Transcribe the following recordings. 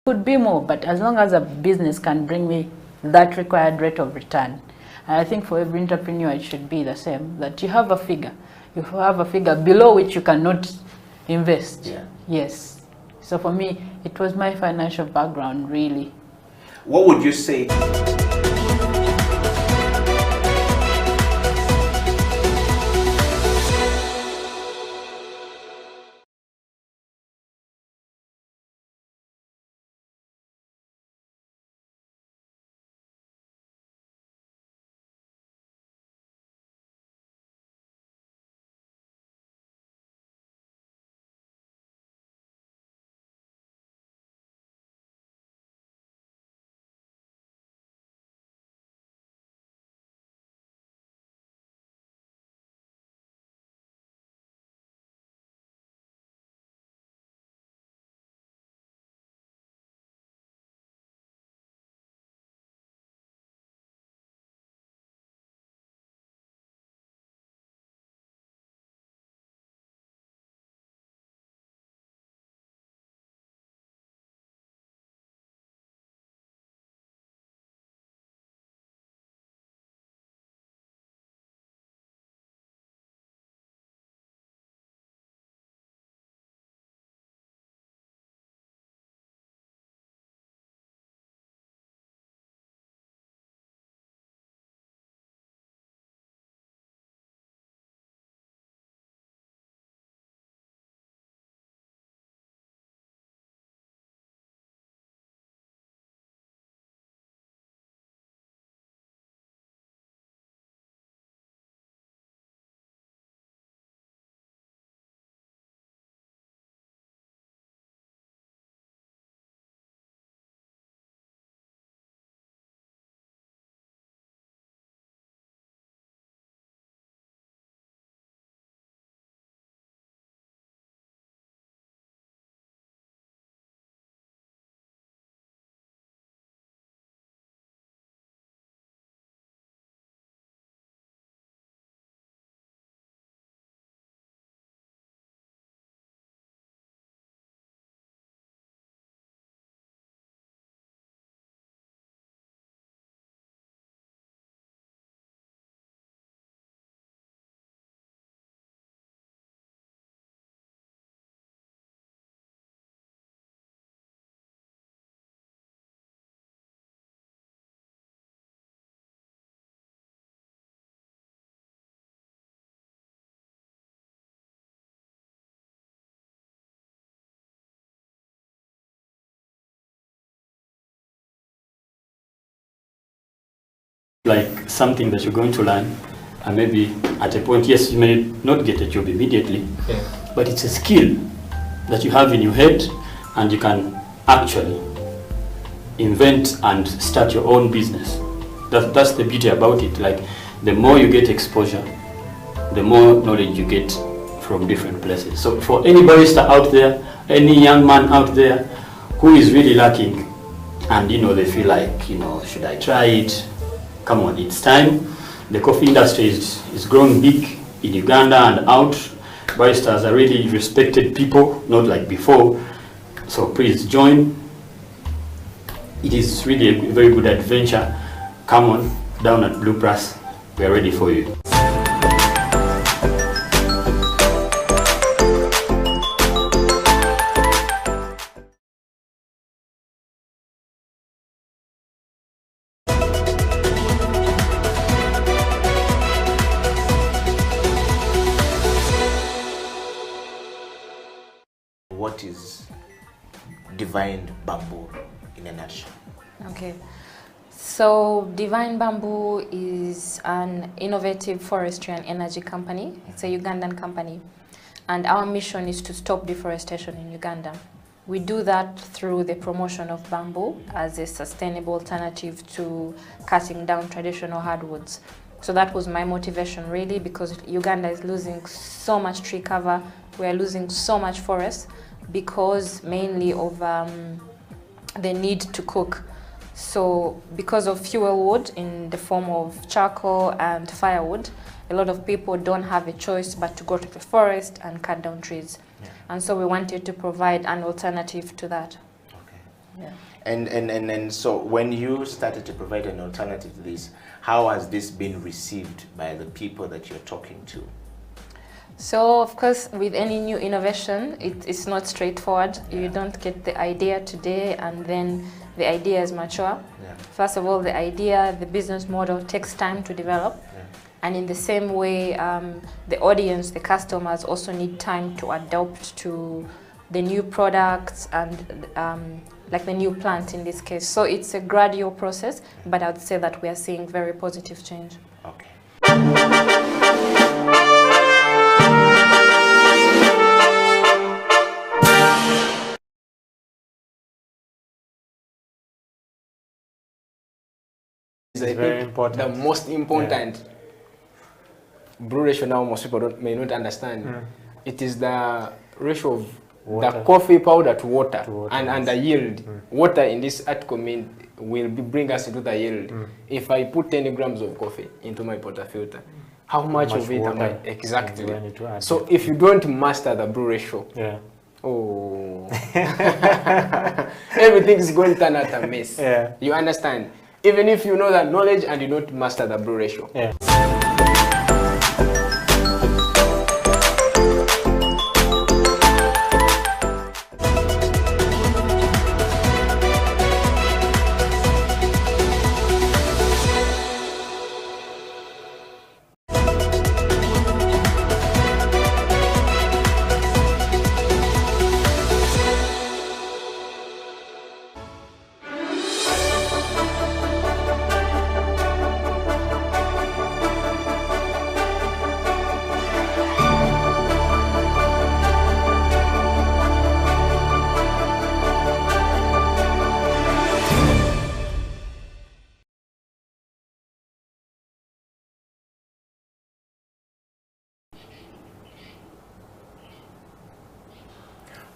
Could be more, but as long as a business can bring me that required rate of return. And I think for every entrepreneur it should be the same, that you have a figure. You have a figure below which you cannot invest. Yeah. Yes. So for me, it was my financial background, really. What would you say? Like something that you're going to learn, and maybe at a point, yes, you may not get a job immediately, but it's a skill that you have in your head, and you can actually invent and start your own business. That's the beauty about it. Like, the more you get exposure, the more knowledge you get from different places. So for any barista out there, any young man out there who is really lacking, and they feel like, should I try it? Come on, it's time. The coffee industry is growing big in Uganda and out. Baristas are really respected people, not like before. So please join. It is really a very good adventure. Come on, down at Blue Press. We are ready for you. What is Divine Bamboo in a nutshell? Okay, so Divine Bamboo is an innovative forestry and energy company. It's a Ugandan company, and our mission is to stop deforestation in Uganda. We do that through the promotion of bamboo as a sustainable alternative to cutting down traditional hardwoods. So that was my motivation, really, because Uganda is losing so much tree cover. We are losing so much forest because mainly of the need to cook. So because of fuel wood in the form of charcoal and firewood, a lot of people don't have a choice but to go to the forest and cut down trees. Yeah. And so we wanted to provide an alternative to that. Okay. Yeah. And so when you started to provide an alternative to this, how has this been received by the people that you're talking to? So, of course, with any new innovation, it's not straightforward. You don't get the idea today and then the idea is mature. Yeah. First of all, the idea, the business model takes time to develop. Yeah. And in the same way, the audience, the customers also need time to adapt to the new products and like the new plant in this case. So it's a gradual process, but I would say that we are seeing very positive change. Okay. It's very important. The most important brew ratio now most people may not understand. It is the ratio of Water. the coffee powder to water, To water, and the yield. Water in this article will bring us into the yield. If I put 10 grams of coffee into my portafilter, how much of it am I? water Exactly. do I need to add? So if you don't master the brew ratio, Yeah. oh, everything is going to turn out a mess. Yeah. You understand? Even if you know that knowledge and you don't master the brew ratio. Yeah.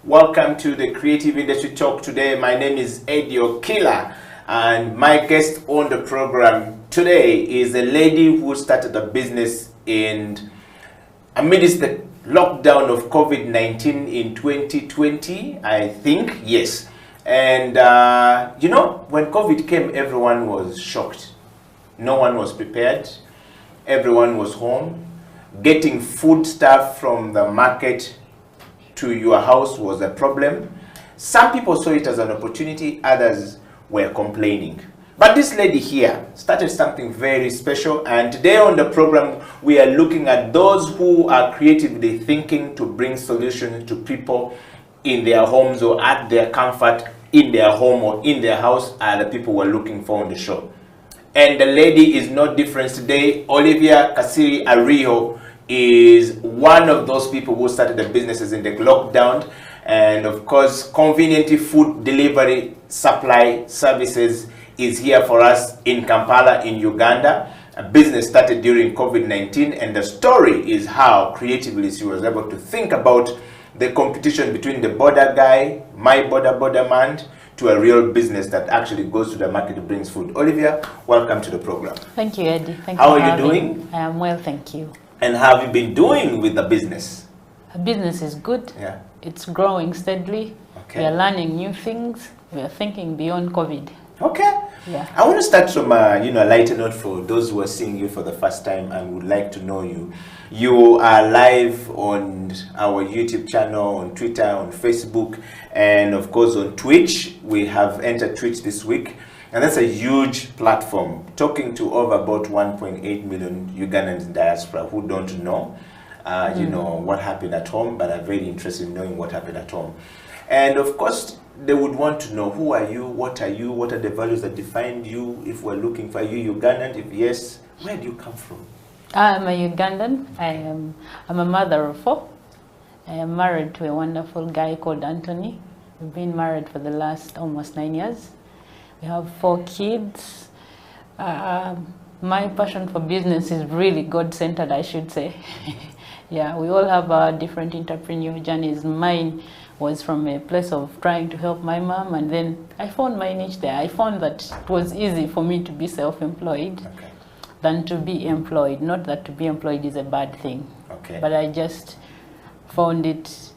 Welcome to the Creative Industry Talk today. My name is Eddie Okila, and my guest on the program today is a lady who started a business amidst the lockdown of COVID-19 in 2020, I think, yes. And you know, when COVID came, everyone was shocked. No one was prepared. Everyone was home. Getting food stuff from the market to your house was a problem. Some people saw it as an opportunity, others were complaining. But this lady here started something very special, and today on the program we are looking at those who are creatively thinking to bring solutions to people in their homes or at their comfort in their home or in their house are the people we're looking for on the show. And the lady is no different today. Olivia Kasiri Ariho is one of those people who started the businesses in the lockdown. And of course, Konviniyenti Food Delivery Services is here for us in Kampala, in Uganda. A business started during COVID-19, and the story is how creatively she was able to think about the competition between the border guy, my border man, to a real business that actually goes to the market and brings food. Olivia, welcome to the program. Thank you, Eddie. Thank How you are you for having doing? I am well, thank you. And how have you been doing with the business? The business is good. Yeah. It's growing steadily. Okay. We are learning new things. We are thinking beyond COVID. Okay. Yeah. I want to start from a lighter note for those who are seeing you for the first time and would like to know you. You are live on our YouTube channel, on Twitter, on Facebook, and of course on Twitch. We have entered Twitch this week, and that's a huge platform, talking to over about 1.8 million Ugandans in diaspora who don't know, you know, what happened at home, but are very interested in knowing what happened at home. And of course, they would want to know, who are you, what are the values that define you, if we're looking for you Ugandan, if yes, where do you come from? I'm a Ugandan. I'm a mother of 4. I am married to a wonderful guy called Anthony. We've been married for the last almost 9 years. We have 4 kids. My passion for business is really God-centered, I should say. Yeah, we all have our different entrepreneurial journeys. Mine was from a place of trying to help my mom, and then I found my niche there. I found that it was easy for me to be self-employed than to be employed. Not that to be employed is a bad thing, but I just found it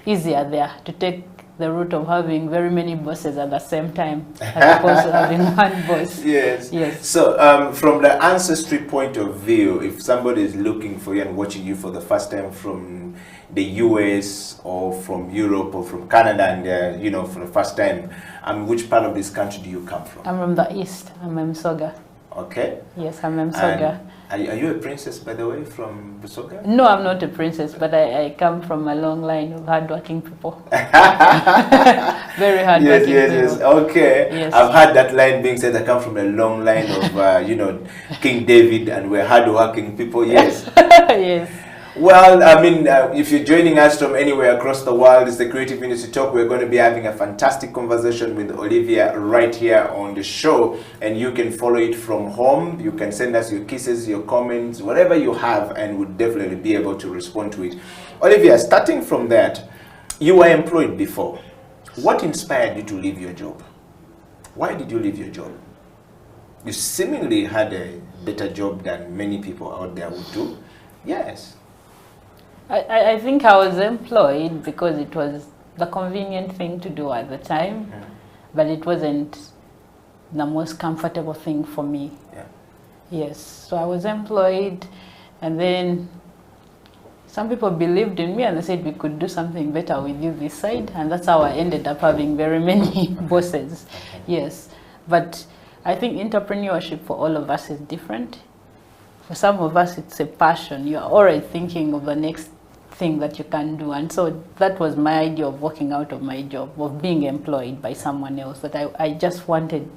easier there to take the route of having very many bosses at the same time as opposed to having one boss. Yes. Yes. So from the ancestry point of view, if somebody is looking for you and watching you for the first time from the US or from Europe or from Canada and you know, for the first time, which part of this country do you come from? I'm from the east. I'm Msoga. Okay. Yes, I'm Msoga. Are you a princess, by the way, from Busoga? No, I'm not a princess, but I come from a long line of hardworking people. Very hardworking people. Yes. Okay. Yes. I've heard that line being said. I come from a long line of, you know, King David, and we're hardworking people. Yes. Yes. Well, I mean, if you're joining us from anywhere across the world, it's the Creative Industry Talk. We're going to be having a fantastic conversation with Olivia right here on the show, and you can follow it from home. You can send us your kisses, your comments, whatever you have, and we'll definitely be able to respond to it. Olivia, starting from that, you were employed before. What inspired you to leave your job? Why did you leave your job? You seemingly had a better job than many people out there would do. Yes. I think I was employed because it was the convenient thing to do at the time, but it wasn't the most comfortable thing for me. Yeah. Yes, so I was employed, and then some people believed in me and they said we could do something better with you this side, and that's how I ended up having very many bosses. Yes, but I think entrepreneurship for all of us is different. For some of us, it's a passion. You're already thinking of the next thing that you can do, and so that was my idea of walking out of my job, of being employed by someone else, that I just wanted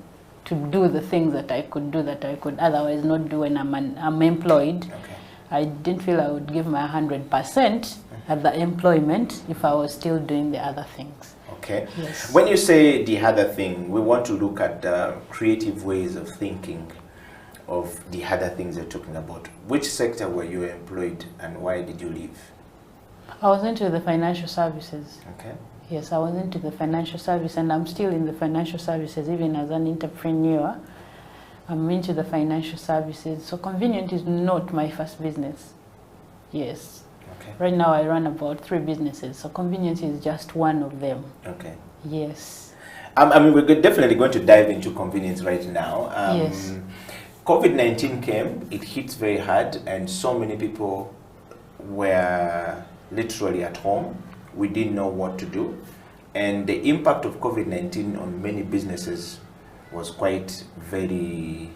to do the things that I could do that I could otherwise not do when I'm employed. Okay. I didn't feel I would give my 100% at the employment if I was still doing the other things. Okay. Yes. When you say the other thing, we want to look at creative ways of thinking of the other things you're talking about. Which sector were you employed and why did you leave? I was into the financial services. Okay. Yes, I was into the financial service, and I'm still in the financial services even as an entrepreneur. I'm into the financial services. So Konviniyenti is not my first business. Yes. Okay. Right now I run about 3 businesses. So Konviniyenti is just one of them. Okay. Yes. I mean, we're definitely going to dive into convenience right now. Yes. COVID-19 came, it hit very hard, and so many people were literally at home. We didn't know what to do. And the impact of COVID-19 on many businesses was quite very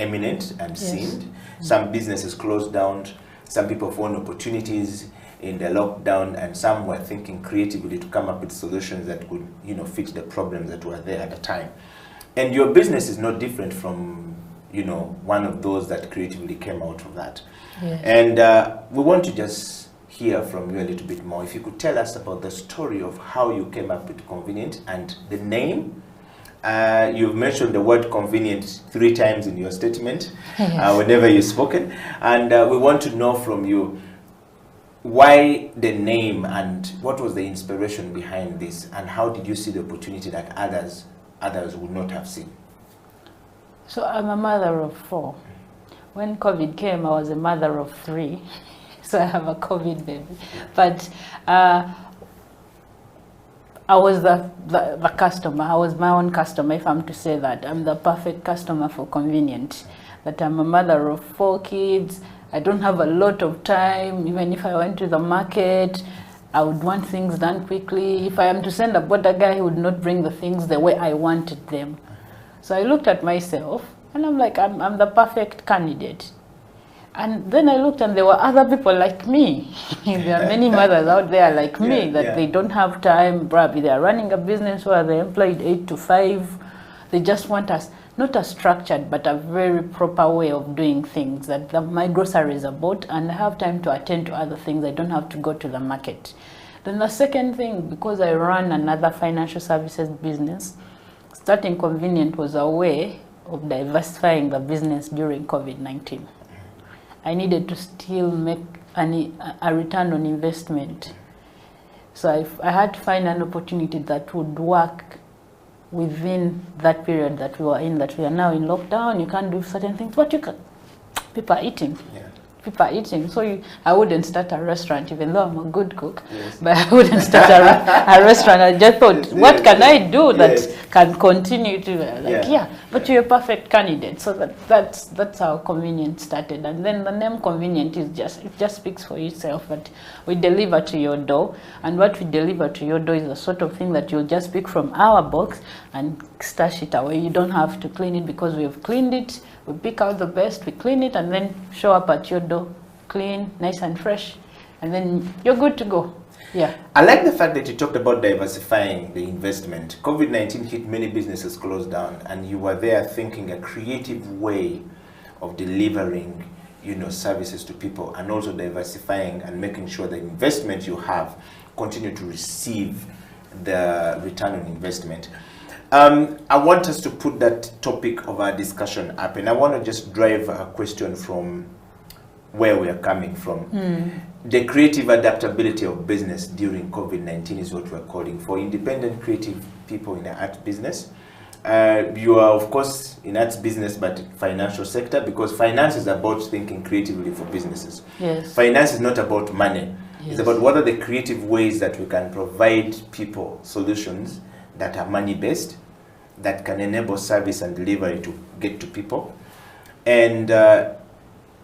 eminent and seen. Some businesses closed down, some people found opportunities in the lockdown, and some were thinking creatively to come up with solutions that could, you know, fit the problems that were there at the time. And your business is not different from, you know, one of those that creatively came out of that. Yes. And we want to just hear from you a little bit more. If you could tell us about the story of how you came up with Konviniyenti and the name. You've mentioned the word convenient 3 times in your statement, whenever you've spoken. And we want to know from you why the name and what was the inspiration behind this, and how did you see the opportunity that others would not have seen? So I'm a mother of 4. When COVID came, I was a mother of 3. So I have a COVID baby. But I was the customer. I was my own customer, if I'm to say that. I'm the perfect customer for Konviniyenti. That I'm a mother of 4 kids. I don't have a lot of time. Even if I went to the market, I would want things done quickly. If I am to send a border guy, he would not bring the things the way I wanted them. So I looked at myself, and I'm like, I'm the perfect candidate. And then I looked, and there were other people like me. There are many mothers out there like me that they don't have time. Probably they are running a business where they're employed 8 to 5. They just want us, not a structured, but a very proper way of doing things. That my groceries are bought, and I have time to attend to other things. I don't have to go to the market. Then the second thing, because I run another financial services business, starting Konviniyenti was a way of diversifying the business during COVID-19. I needed to still make a return on investment. So I had to find an opportunity that would work within that period that we were in, that we are now in lockdown. You can't do certain things, but you can. People are eating. Yeah. people are eating. So I wouldn't start a restaurant, even though I'm a good cook. Yes. But I wouldn't start a restaurant. I just thought, what can I do that can continue to but you're a perfect candidate. So that's how Konviniyenti started. And then the name Konviniyenti just speaks for itself. But we deliver to your door, and what we deliver to your door is the sort of thing that you'll just pick from our box and stash it away. You don't have to clean it because we've cleaned it. We pick out the best, we clean it, and then show up at your door, clean, nice and fresh, and then you're good to go. Yeah. I like the fact that you talked about diversifying the investment. COVID-19 hit, many businesses closed down, and you were there thinking a creative way of delivering, services to people, and also diversifying and making sure the investment you have continue to receive the return on investment. I want us to put that topic of our discussion up, and I want to just drive a question from where we are coming from. The creative adaptability of business during COVID-19 is what we're calling for. Independent creative people in the arts business. You are, of course, in arts business, but financial sector, because finance is about thinking creatively for businesses. Yes. Finance is not about money. Yes. It's about what are the creative ways that we can provide people solutions that are money-based, that can enable service and delivery to get to people. And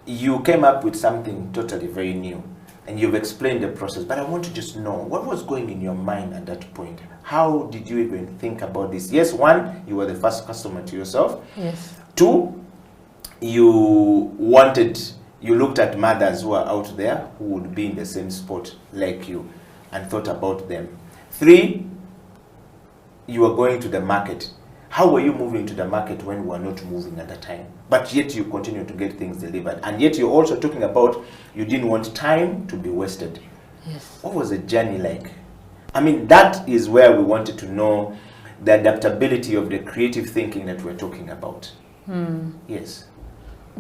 you came up with something totally very new, and you've explained the process, but I want to just know what was going in your mind at that point. How did you even think about this? Yes, one, you were the first customer to yourself. Yes. Two, you looked at mothers who are out there who would be in the same spot like you and thought about them. Three, you were going to the market. How were you moving to the market when we were not moving at the time? But yet you continue to get things delivered. And yet you're also talking about you didn't want time to be wasted. Yes. What was the journey like? I mean, that is where we wanted to know the adaptability of the creative thinking that we're talking about. Yes.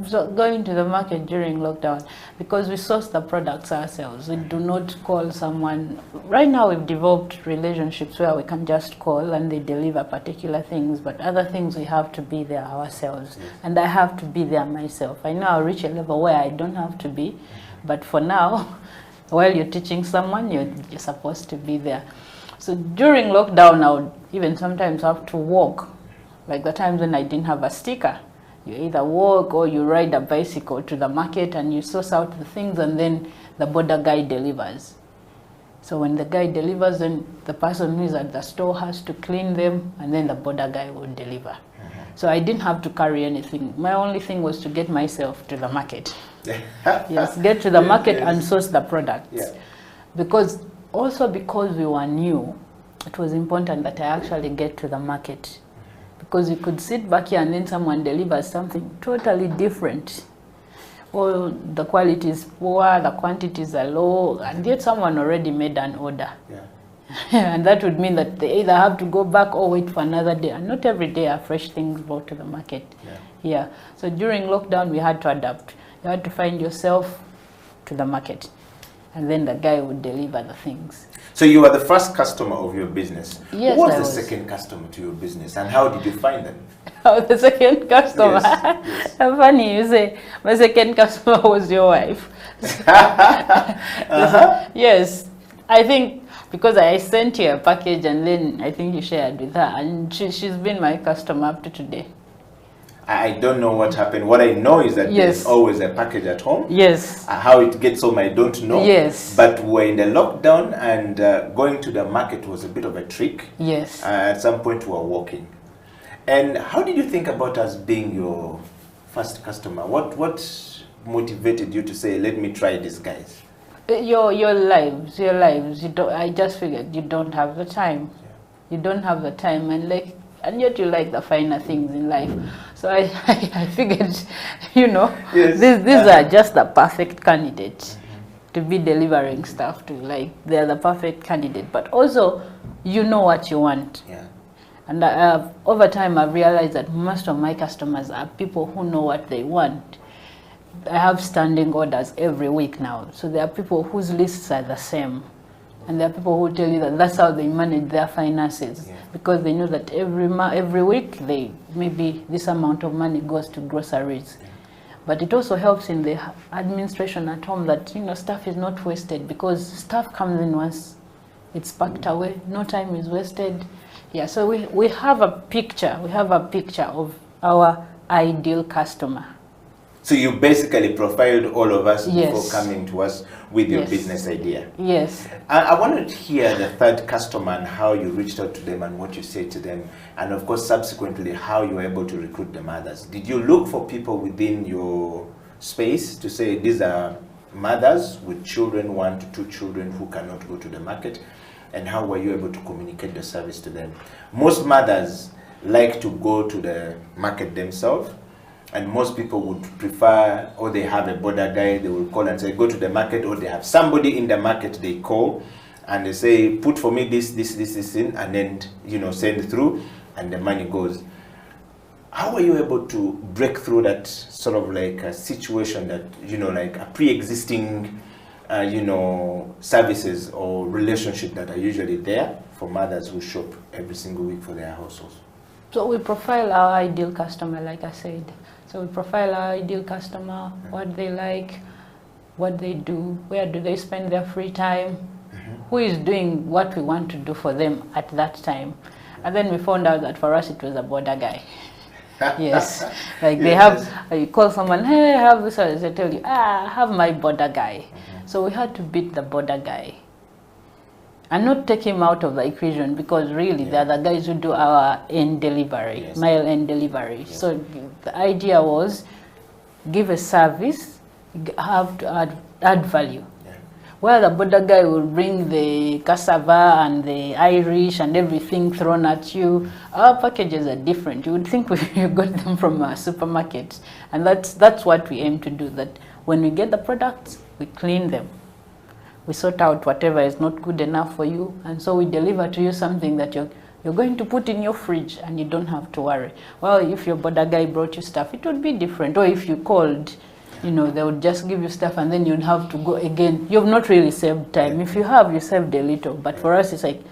So going to the market during lockdown, because we source the products ourselves, we do not call someone. Right now we've developed relationships where we can just call and they deliver particular things, but other things we have to be there ourselves. Yes. And I have to be there myself. I know I'll reach a level where I don't have to be, but for now, while you're teaching someone, you're supposed to be there. So during lockdown, I would even sometimes have to walk, like the times when I didn't have a sticker. You either walk or you ride a bicycle to the market and you source out the things, and then the border guy delivers. So when the guy delivers, then the person who is at the store has to clean them, and then the border guy will deliver. So I didn't have to carry anything. My only thing was to get myself to the market. Yes, get to the market and source the products. Yeah. Because we were new, it was important that I actually get to the market. Because you could sit back here and then someone delivers something totally different. Or the quality is poor, the quantities are low, and yet someone already made an order. Yeah. And that would mean that they either have to go back or wait for another day. And not every day are fresh things brought to the market. Yeah. So during lockdown, we had to adapt. You had to find yourself to the market, and then the guy would deliver the things. So you were the first customer of your business. Yes, Who was the second customer to your business, and how did you find them? Oh, the second customer. Yes. Funny you say, my second customer was your wife. Yes, I think because I sent you a package and then I think you shared with her, and she's been my customer up to today. I don't know what happened. What I know is that there's always a package at home. Yes. How it gets home, I don't know. Yes. But we're in the lockdown, and going to the market was a bit of a trick. Yes. At some point, we were walking. And how did you think about us being your first customer? What motivated you to say, let me try these guys? Your lives. I just figured you don't have the time. Yeah. You don't have the time, and yet you like the finer things in life. So I figured, these are just the perfect candidates to be delivering stuff to. Like, they're the perfect candidate, but also you know what you want. Yeah. And over time I've realized that most of my customers are people who know what they want. I have standing orders every week now. So there are people whose lists are the same. And there are people who tell you that that's how they manage their finances, because they know that every week maybe this amount of money goes to groceries, But it also helps in the administration at home that, you know, stuff is not wasted, because stuff comes in once it's packed away, no time is wasted. Yeah, so we have a picture, of our ideal customer. So you basically profiled all of us Yes. before coming to us with your Yes. business idea. Yes. I wanted to hear the third customer and how you reached out to them and what you said to them, and of course subsequently how you were able to recruit the mothers. Did you look for people within your space to say these are mothers with children, 1 to 2 children who cannot go to the market, and how were you able to communicate the service to them? Most mothers like to go to the market themselves, and most people would prefer, or they have a border guy, they will call and say, go to the market, or they have somebody in the market they call, and they say, put for me this in, and then, you know, send through, and the money goes. How were you able to break through that sort of like a situation that, you know, like a pre-existing, you know, services or relationship that are usually there for mothers who shop every single week for their households? So we profile our ideal customer, like I said. So we profile our ideal customer, what they like, what they do, where do they spend their free time, who is doing what we want to do for them at that time. And then we found out that for us it was a border guy. Yes, like they have, you call someone, hey, I have this, and they tell you, I have my border guy. So we had to beat the border guy and not take him out of the equation, because really they are the guys who do our end delivery, mail end delivery. So the idea was, give a service, have to add value. Where the border guy will bring the cassava and the Irish and everything thrown at you, our packages are different. You would think you got them from a supermarket. And that's what we aim to do, that when we get the products, we clean them. We sort out whatever is not good enough for you, and so we deliver to you something that you're going to put in your fridge and you don't have to worry. Well, if your border guy brought you stuff, it would be different. Or if you called, you know, they would just give you stuff and then you'd have to go again. You've not really saved time. If you have, you saved a little. But for us, it's like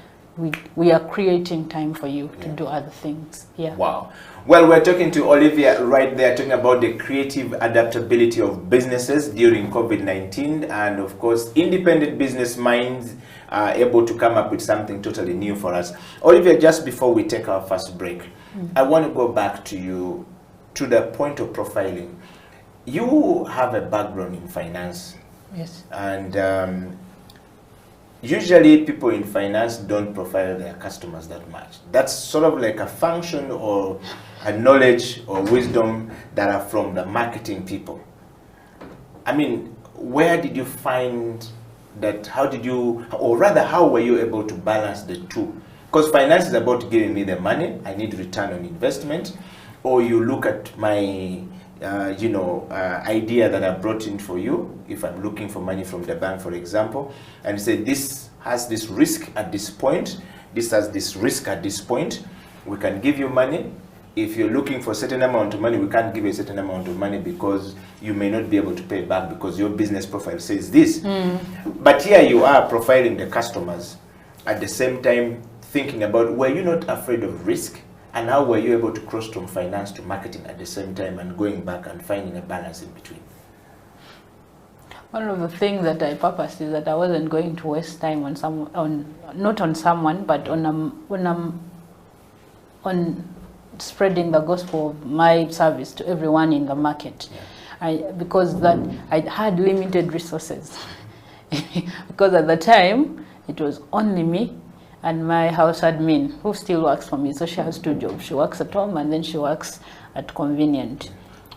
we are creating time for you to do other things. Yeah. Wow. Well, we're talking to Olivia right there, talking about the creative adaptability of businesses during COVID-19, and of course, independent business minds are able to come up with something totally new for us. Olivia, just before we take our first break, I want to go back to you, to the point of profiling. You have a background in finance. Yes. And usually people in finance don't profile their customers that much. That's sort of like a function or a knowledge or wisdom that are from the marketing people. I mean, where did you find that? How did you, or rather, how were you able to balance the two? Because finance is about giving me the money, I need return on investment, or you look at my idea that I brought in for you, if I'm looking for money from the bank, for example, and say this has this risk at this point, this has this risk at this point, we can give you money. If you're looking for a certain amount of money, we can't give you a certain amount of money because you may not be able to pay back because your business profile says this. But here you are profiling the customers, at the same time thinking about, were you not afraid of risk? And how were you able to cross from finance to marketing at the same time and going back and finding a balance in between? One of the things that I purposed is that I wasn't going to waste time not on someone, but on spreading the gospel of my service to everyone in the market. Because that I had limited resources. Because at the time, it was only me and my house admin, who still works for me. So she has 2 jobs. She works at home and then she works at Konviniyenti.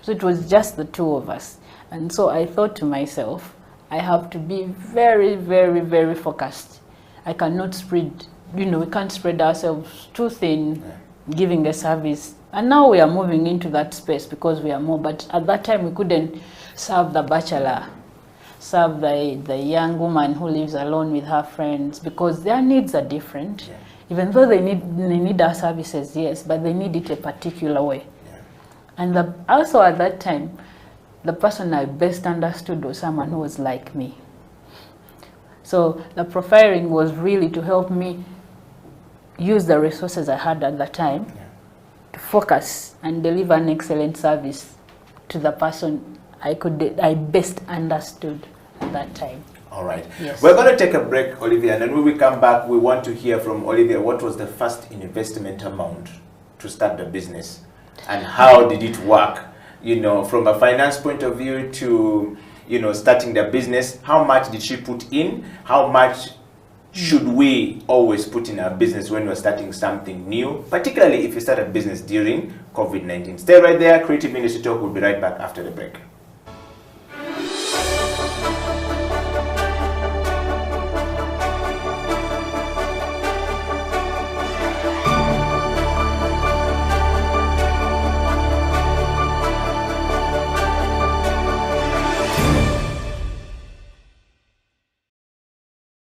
So it was just the 2 of us. And so I thought to myself, I have to be very, very, very focused. I cannot spread, we can't spread ourselves too thin, giving a service. And now we are moving into that space because we are more. But at that time, we couldn't serve the bachelor, serve the young woman who lives alone with her friends, because their needs are different. Even though they need our services, yes, but they need it a particular way. And also at that time, the person I best understood was someone who was like me. So the profiling was really to help me use the resources I had at the time to focus and deliver an excellent service to the person I best understood at that time. All right. Yes. We're going to take a break, Olivia, and then when we come back, we want to hear from Olivia what was the first investment amount to start the business and how did it work? You know, from a finance point of view to, you know, starting the business, how much did she put in? How much should we always put in our business when we're starting something new, particularly if you start a business during COVID-19? Stay right there. Creative Industry Talk will be right back after the break.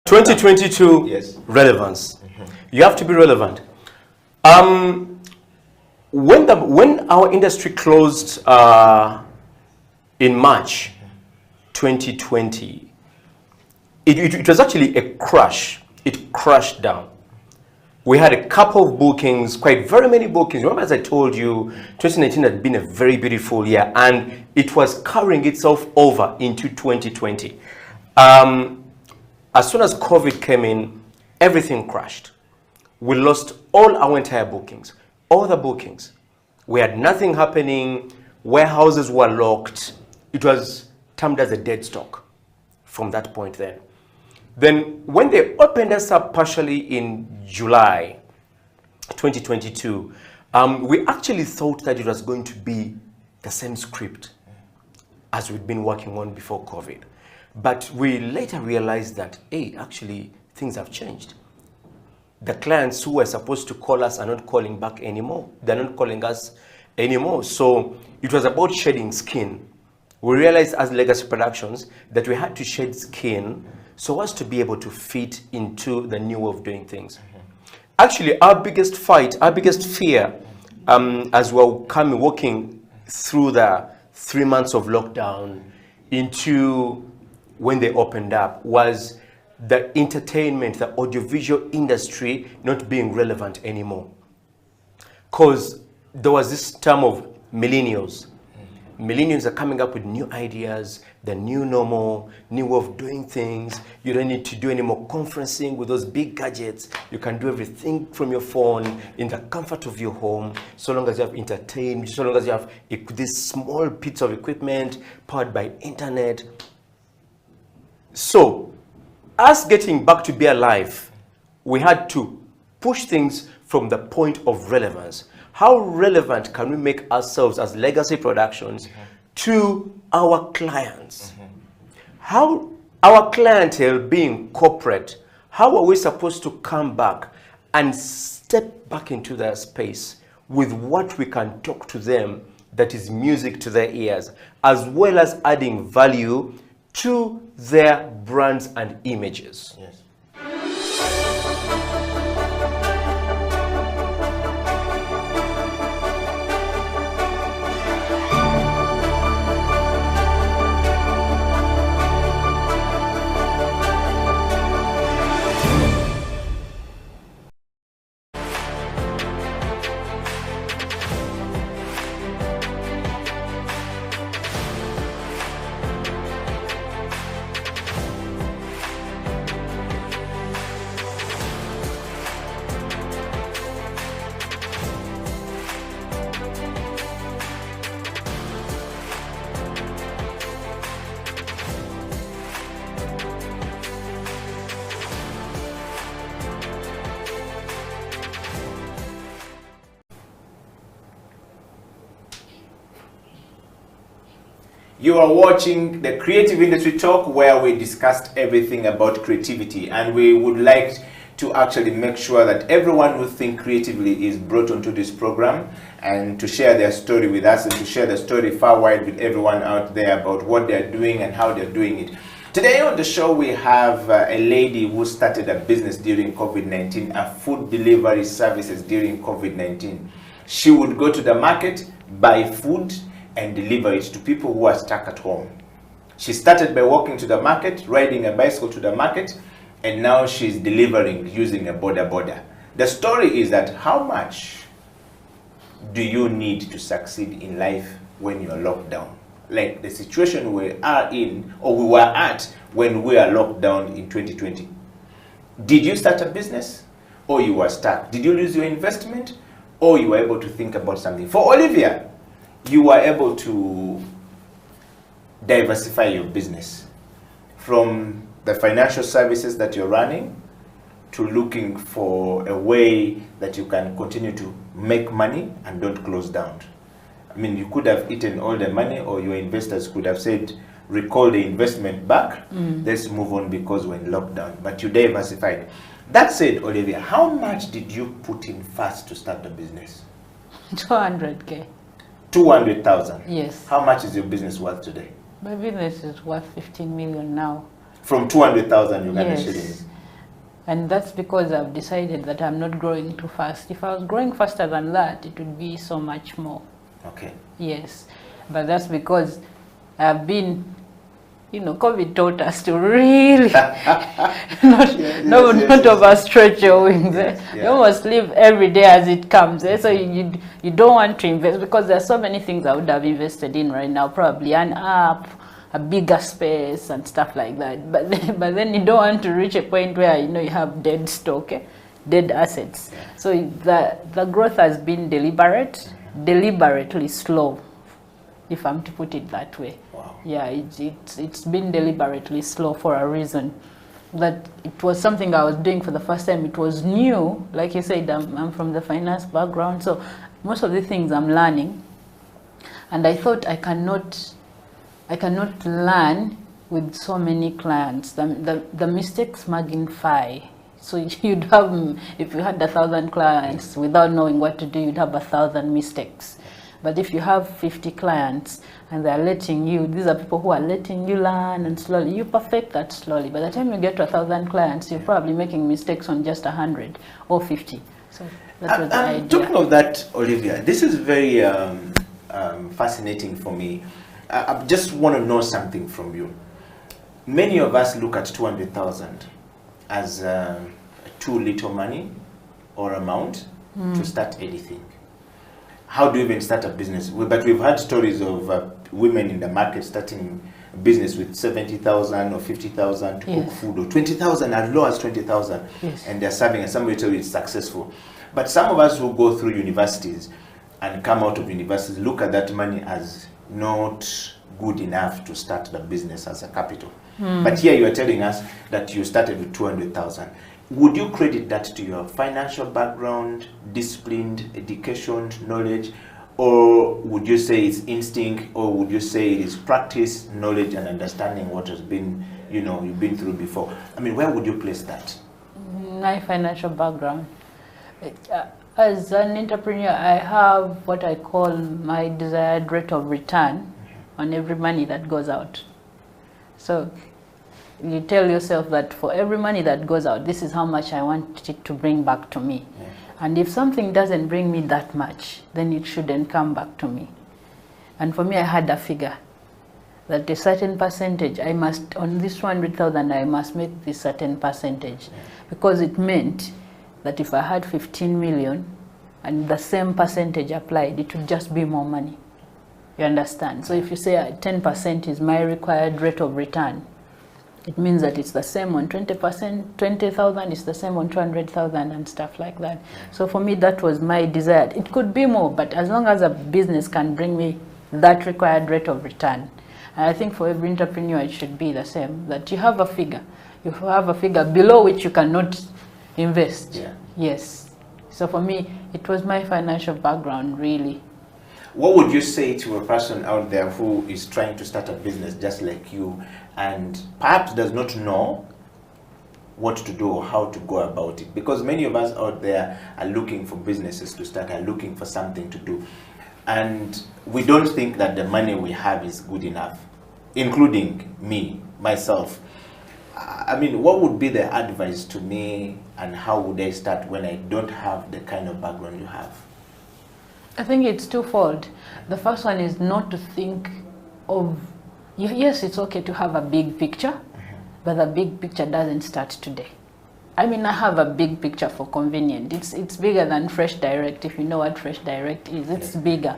(2022) relevance. You have to be relevant. When our industry closed in March 2020, it was actually a crash. It crashed down. We had a couple of bookings, very many bookings. Remember, as I told you, 2019 had been a very beautiful year, and it was carrying itself over into 2020. As soon as COVID came in, everything crashed. We lost all our entire bookings, all the bookings. We had nothing happening. Warehouses were locked. It was termed as a dead stock from that point then. Then when they opened us up partially in July 2022, we actually thought that it was going to be the same script as we'd been working on before COVID. But we later realized that, hey, actually, things have changed. The clients who were supposed to call us are not calling back anymore. They're not calling us anymore. So it was about shedding skin. We realized as Legacy Productions that we had to shed skin so as to be able to fit into the new way of doing things. Actually, our biggest fight, our biggest fear, as we're walking through the 3 months of lockdown into when they opened up, was the entertainment, the audiovisual industry not being relevant anymore. Because there was this term of millennials. Millennials are coming up with new ideas, the new normal, new way of doing things. You don't need to do any more conferencing with those big gadgets. You can do everything from your phone in the comfort of your home, so long as you have entertainment, so long as you have this small piece of equipment powered by internet. So, us getting back to be alive, we had to push things from the point of relevance. How relevant can we make ourselves as Legacy Productions to our clients? How our clientele being corporate, how are we supposed to come back and step back into their space with what we can talk to them that is music to their ears, as well as adding value to their brands and images? Yes. You are watching the Creative Industry Talk, where we discussed everything about creativity, and we would like to actually make sure that everyone who thinks creatively is brought onto this program and to share their story with us and to share the story far wide with everyone out there about what they're doing and how they're doing it. Today on the show we have a lady who started a business during COVID-19, a food delivery services during COVID-19. She would go to the market, buy food, and deliver it to people who are stuck at home. She started by walking to the market, riding a bicycle to the market, and now she's delivering using a border. The story is that how much do you need to succeed in life when you're locked down? like the situation we are in, or we were at when we are locked down in 2020? Did you start a business, or you were stuck? Did you lose your investment, or you were able to think about something? For Olivia, you were able to diversify your business from the financial services that you're running to looking for a way that you can continue to make money and don't close down. I mean, you could have eaten all the money, or your investors could have said, recall the investment back, let's move on because we're in lockdown. But you diversified. That said, Olivia, how much did you put in first to start the business? 200K. 200,000? Yes. How much is your business worth today? My business is worth 15 million now. From 200,000 Uganda Yes. shillings? And that's because I've decided that I'm not growing too fast. If I was growing faster than that, it would be so much more. Okay. Yes. But that's because I've been, COVID taught us to really not overstretch your wings. You almost live every day as it comes. So you don't want to invest, because there's so many things I would have invested in right now, probably an app, a bigger space and stuff like that. But then you don't want to reach a point where you have dead stock, dead assets. So the growth has been deliberately slow, if I'm to put it that way. Wow. Yeah, it's been deliberately slow for a reason. That it was something I was doing for the first time. It was new. Like you said, I'm from the finance background, so most of the things I'm learning. And I thought I cannot learn with so many clients. The mistakes magnify. So you'd have, if you had 1,000 clients, without knowing what to do, you'd have 1,000 mistakes. But if you have 50 clients and they're letting you, these are people who are letting you learn, and slowly, you perfect that slowly. By the time you get to 1,000 clients, you're probably making mistakes on just 100 or 50. So that was the idea. Talking of that, Olivia, this is very fascinating for me. I just want to know something from you. Many of us look at 200,000 as too little money or amount to start anything. How do you even start a business? But we've had stories of women in the market starting a business with 70,000 or 50,000 to cook food, or 20,000, as low as 20,000, and they're serving, and somebody tell you it's successful. But some of us who go through universities and come out of universities look at that money as not good enough to start the business as a capital. But here you are telling us that you started with 200,000. Would you credit that to your financial background, disciplined education, knowledge, or would you say it's instinct, or would you say it is practice, knowledge, and understanding what has been, you've been through before? I mean, where would you place that? My financial background. As an entrepreneur, I have what I call my desired rate of return on every money that goes out. So you tell yourself that for every money that goes out, this is how much I want it to bring back to me. And if something doesn't bring me that much, then it shouldn't come back to me. And for me, I had a figure that a certain percentage, I must, on this 200,000, I must make this certain percentage. Because it meant that if I had 15 million and the same percentage applied, it would just be more money. You understand? So if you say 10% is my required rate of return, it means that it's the same on 20%, 20,000 is the same on 200,000 and stuff like that. So for me, that was my desire. It could be more, but as long as a business can bring me that required rate of return. And I think for every entrepreneur, it should be the same, that you have a figure. You have a figure below which you cannot invest. Yes. So for me, it was my financial background, really. What would you say to a person out there who is trying to start a business just like you, and perhaps does not know what to do or how to go about it? Because many of us out there are looking for businesses to start, are looking for something to do. And we don't think that the money we have is good enough, including me, myself. I mean, what would be the advice to me, and how would I start when I don't have the kind of background you have? I think it's twofold. The first one is not to think of, yes, it's okay to have a big picture, but the big picture doesn't start today. I mean, I have a big picture for Konviniyenti. It's bigger than Fresh Direct, if you know what Fresh Direct is. It's bigger.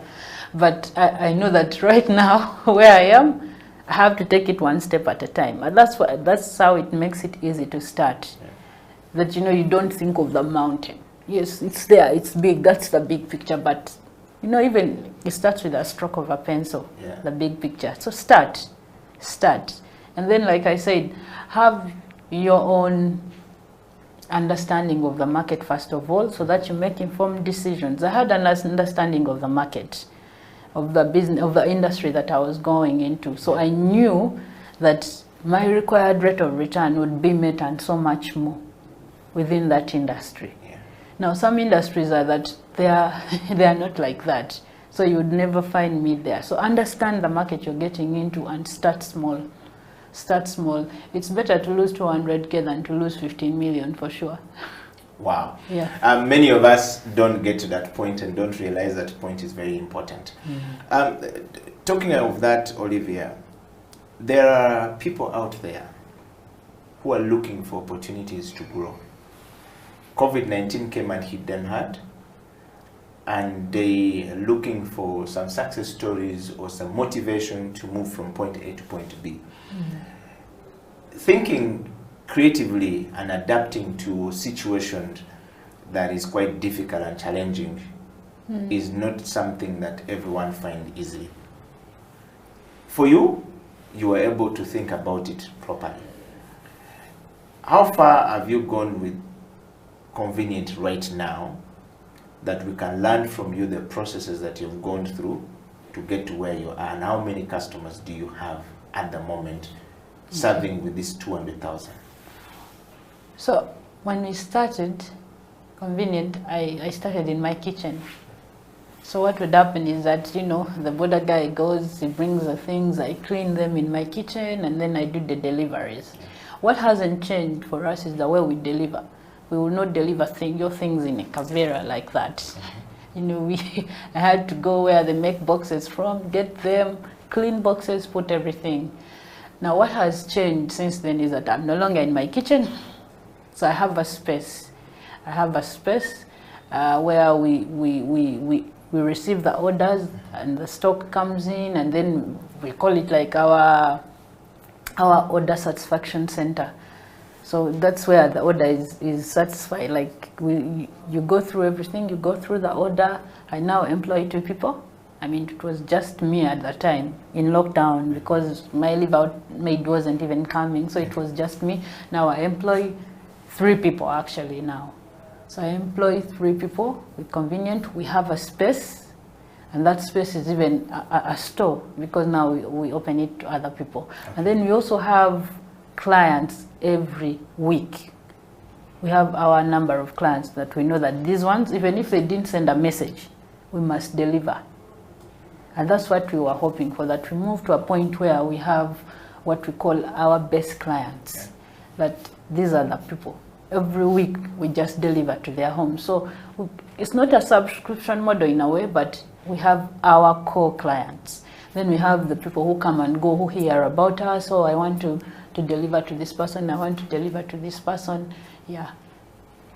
But I know that right now, where I am, I have to take it one step at a time. And that's how it makes it easy to start. Yeah. That, you don't think of the mountain. Yes, it's there, it's big, that's the big picture. But, even it starts with a stroke of a pencil, the big picture. So start. And then, like I said, have your own understanding of the market first of all, so that you make informed decisions. I had an understanding of the market, of the business, of the industry that I was going into. So I knew that my required rate of return would be met and so much more within that industry. Yeah. Now, some industries are that they are not like that. So you would never find me there. So understand the market you're getting into and start small. Start small. It's better to lose 200K than to lose 15 million for sure. Wow. Yeah. Many of us don't get to that point and don't realize that point is very important. Talking of that, Olivia, there are people out there who are looking for opportunities to grow. COVID-19 came and hit them hard, and they are looking for some success stories or some motivation to move from point A to point B. Thinking creatively and adapting to a situation that is quite difficult and challenging is not something that everyone finds easily. For you, you were able to think about it properly. How far have you gone with Konviniyenti right now that we can learn from you the processes that you've gone through to get to where you are, and how many customers do you have at the moment serving with this 200,000? So when we started Konviniyenti, I started in my kitchen. So what would happen is that, the border guy goes, he brings the things, I clean them in my kitchen, and then I do the deliveries. What hasn't changed for us is the way we deliver. We will not deliver your things in a Kavera like that. I had to go where they make boxes from, get them, clean boxes, put everything. Now what has changed since then is that I'm no longer in my kitchen. So I have a space. I have a space where we receive the orders and the stock comes in, and then we call it like our order satisfaction center. So that's where the order is satisfied. Like you go through everything, you go through the order. I now employ 2 people. I mean, it was just me at the time in lockdown because my live-out maid wasn't even coming, so it was just me. Now I employ 3 people actually now. So I employ 3 people with Konviniyenti. We have a space, and that space is even a store because now we open it to other people. Okay. And then we also have clients every week. We have our number of clients that we know that these ones, even if they didn't send a message, we must deliver. And that's what we were hoping for, that we move to a point where we have what we call our best clients. Yeah. That these are the people. Every week we just deliver to their home. So it's not a subscription model in a way, but we have our core clients. Then we have the people who come and go, who hear about us. Oh, I want to deliver to this person, I want to deliver to this person. Yeah.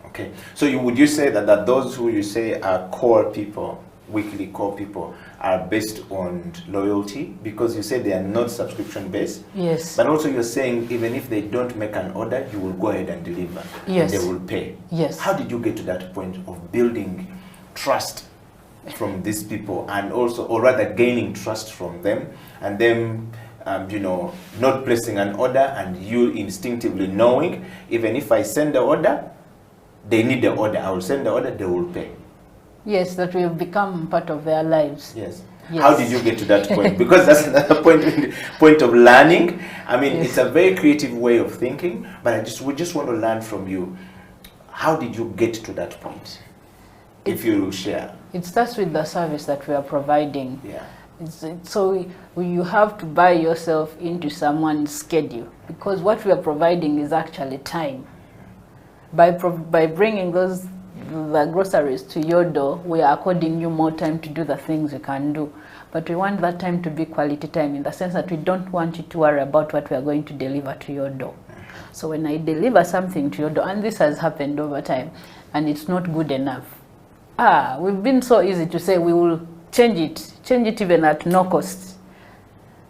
Okay. So would you say that those who you say are core people, weekly core people, are based on loyalty? Because you say they are not subscription based. Yes. But also you're saying even if they don't make an order, you will go ahead and deliver. Yes. And they will pay. Yes. How did you get to that point of building trust from these people, and also, or rather gaining trust from them, and them not placing an order, and you instinctively knowing, even if I send the order, they need the order, I will send the order, they will pay? Yes, that we have become part of their lives. Yes. Yes. How did you get to that point? Because that's another point of learning. I mean, yes. It's a very creative way of thinking, but we just want to learn from you. How did you get to that point? If you share. It starts with the service that we are providing. Yeah. So you have to buy yourself into someone's schedule, because what we are providing is actually time. By bringing the groceries to your door, we are according you more time to do the things you can do. But we want that time to be quality time, in the sense that we don't want you to worry about what we are going to deliver to your door. So when I deliver something to your door, and this has happened over time, and it's not good enough, we've been so easy to say we will change it even at no cost.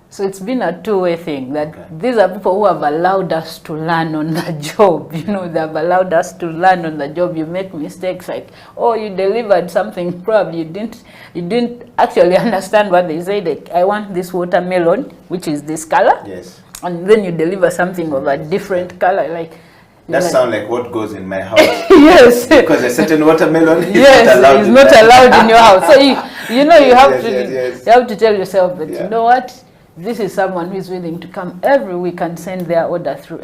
So it's been a two-way thing, that these are people who have allowed us to learn on the job. You know, they have allowed us to learn on the job. You make mistakes like, oh, you delivered something, probably you didn't actually understand what they said. Like, I want this watermelon, which is this color. Yes. And then you deliver something of a different color. Like, that sounds like what goes in my house. Yes. Because a certain watermelon is yes, not allowed. It's not allowed in your house. So you have to tell yourself that, you know what? This is someone who is willing to come every week and send their order through.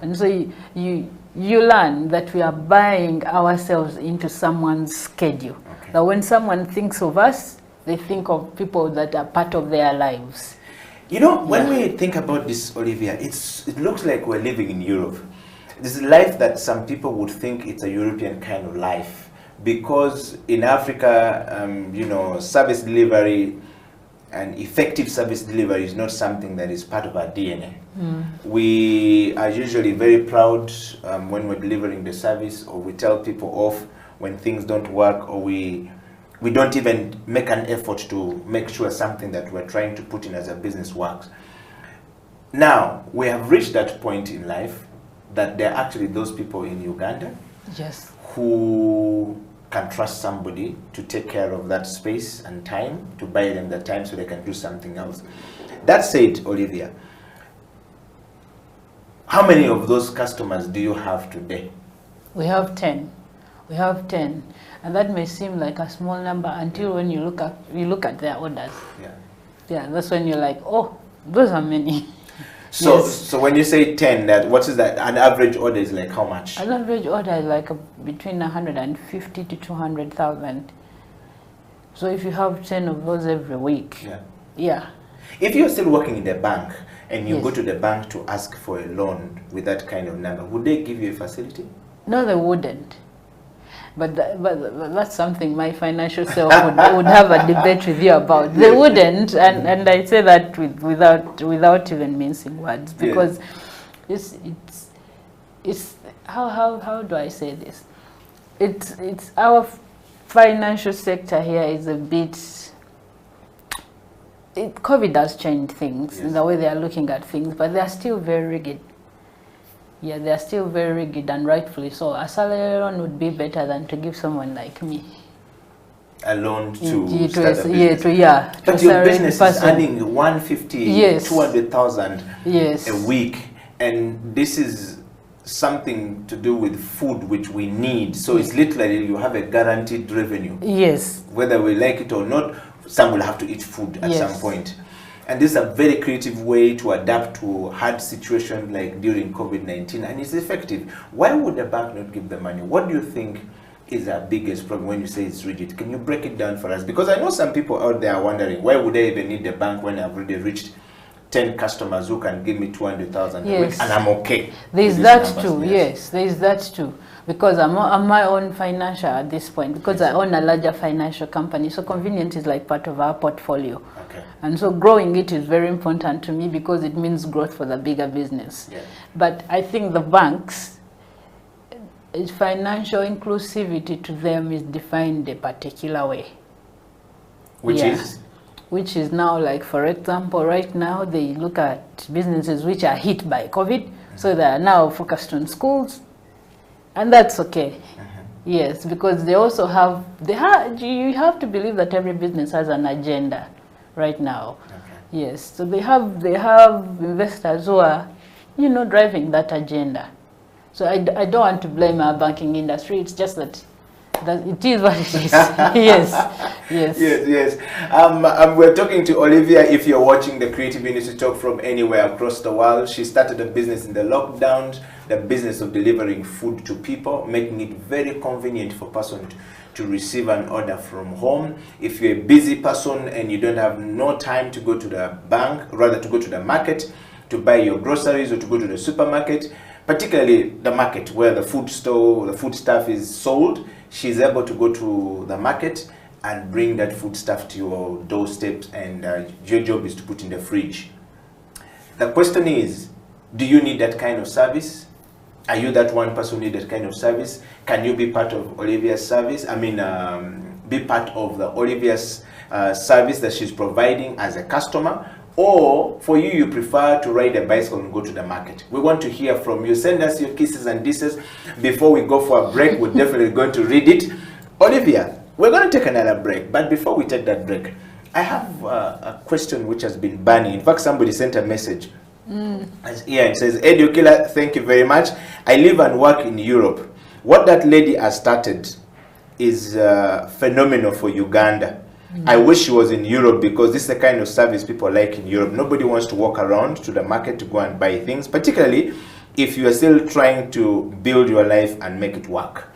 And so you learn that we are buying ourselves into someone's schedule. Okay. That when someone thinks of us, they think of people that are part of their lives. You know, when we think about this, Olivia, it looks like we're living in Europe. This is life that some people would think it's a European kind of life. Because in Africa, service delivery and effective service delivery is not something that is part of our DNA. We are usually very proud when we're delivering the service, or we tell people off when things don't work, or we don't even make an effort to make sure something that we're trying to put in as a business works. Now, we have reached that point in life that there are actually those people in Uganda who can trust somebody to take care of that space and time, to buy them the time so they can do something else. That said, Olivia, how many of those customers do you have today? We have 10. And that may seem like a small number until when you look at their orders. Yeah, that's when you're like, oh, those are many. So when you say 10, what is that? An average order is like how much? An average order is like between 150 to 200,000. So if you have 10 of those every week, If you're still working in the bank and you go to the bank to ask for a loan with that kind of number, would they give you a facility? No, they wouldn't. But that's something my financial self would have a debate with you about. They wouldn't, and I say that without even mincing words, because it's how do I say this? It's our financial sector here is a bit. COVID has changed things in the way they are looking at things, but they are still very rigid. Yeah, they are still very rigid, and rightfully so. A salary loan would be better than to give someone like me a loan to start a business. But your business is earning 150, 200,000 a week, and this is something to do with food which we need. So it's literally you have a guaranteed revenue. Yes. Whether we like it or not, some will have to eat food at some point. And this is a very creative way to adapt to hard situations like during COVID-19, and it's effective. Why would the bank not give the money? What do you think is our biggest problem when you say it's rigid? Can you break it down for us? Because I know some people out there are wondering, why would I even need the bank when I've already reached 10 customers who can give me 200,000 a week and I'm okay? There's that too, yes, there's that too. Because I'm my own financial at this point, because I own a larger financial company. So Konviniyenti is like part of our portfolio. Okay. And so growing it is very important to me because it means growth for the bigger business. Yeah. But I think the banks, financial inclusivity to them is defined a particular way. Which is? Which is now, like, for example, right now they look at businesses which are hit by COVID. So they are now focused on schools. And that's okay. Yes, because they also have, you have to believe that every business has an agenda right now. Yes, so they have investors who are, driving that agenda. So I don't want to blame our banking industry. It's just that it is what it is. Yes. We're talking to Olivia. If you're watching the Creative Industry Talk from anywhere across the world, she started a business in the lockdown, the business of delivering food to people, making it very convenient for persons to receive an order from home. If you're a busy person and you don't have no time to go to the bank, rather to go to the market to buy your groceries or to go to the supermarket, particularly the market where the food stuff is sold, she's able to go to the market and bring that food stuff to your doorstep, and your job is to put in the fridge. The question is, Do you need that kind of service? Are you that one person who need that kind of service? Can you be part of Olivia's service? I mean, be part of the Olivia's service that she's providing as a customer? Or for you, you prefer to ride a bicycle and go to the market? We want to hear from you. Send us your kisses and disses before we go for a break. We're definitely going to read it. Olivia, we're going to take another break. But before we take that break, I have a question which has been burning. In fact, somebody sent a message. Yeah, it says, Edio Killer, thank you very much. I live and work in Europe. What that lady has started is phenomenal for Uganda. I wish she was in Europe, because this is the kind of service people like in Europe. Nobody wants to walk around to the market to go and buy things, particularly if you are still trying to build your life and make it work.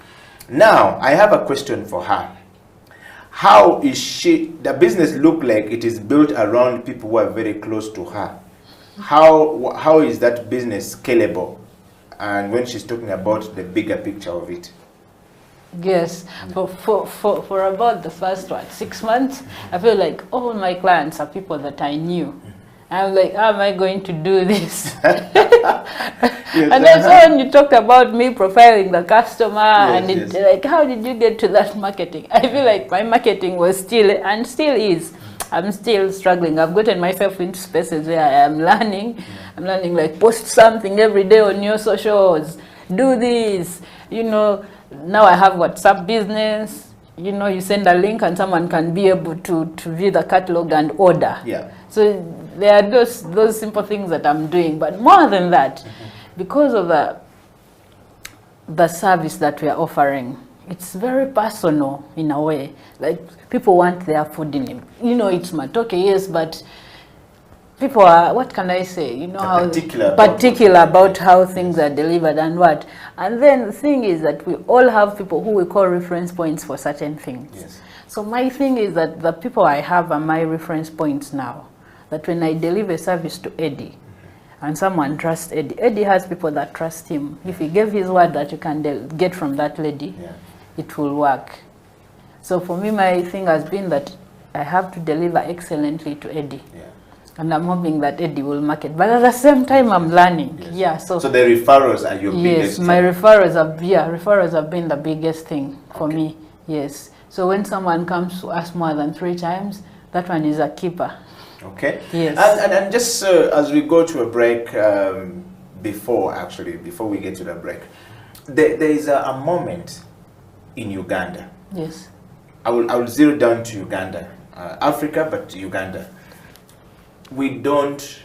Now, I have a question for her. How is the business look like it is built around people who are very close to her? How is that business scalable? And when she's talking about the bigger picture of it. Yes, for about the first 6 months, I feel like all my clients are people that I knew. I'm like, how am I going to do this? Yes. And then so when you talked about me profiling the customer, and it's like, how did you get to that marketing? I feel like my marketing was still, and still is, I'm still struggling. I've gotten myself into spaces where I am learning. I'm learning, like, post something every day on your socials, do this, you know. Now I have WhatsApp business, you know, you send a link and someone can be able to view the catalog and order. Yeah. So there are those simple things that I'm doing. But more than that, because of the service that we are offering, it's very personal in a way. Like, people want their food in it. You know, it's matoke, yes, but people are, what can I say? You know, how particular about how things are delivered and what. And then the thing is that we all have people who we call reference points for certain things. Yes. So my thing is that the people I have are my reference points now. That when I deliver service to Eddie, and someone trusts Eddie, Eddie has people that trust him. If he gave his word that you can get from that lady, it will work. So for me, my thing has been that I have to deliver excellently to Eddie. Yeah. And I'm hoping that Eddie will market. But at the same time, I'm learning. Yes. Yeah. So the referrals are your biggest. Yes, my referrals have been the biggest thing for me. Yes. So when someone comes to us more than 3 times, that one is a keeper. Okay. Yes. And just as we go to a break, before we get to the break, there is a moment in Uganda. Yes. I will zero down to Uganda, Africa, but Uganda. We don't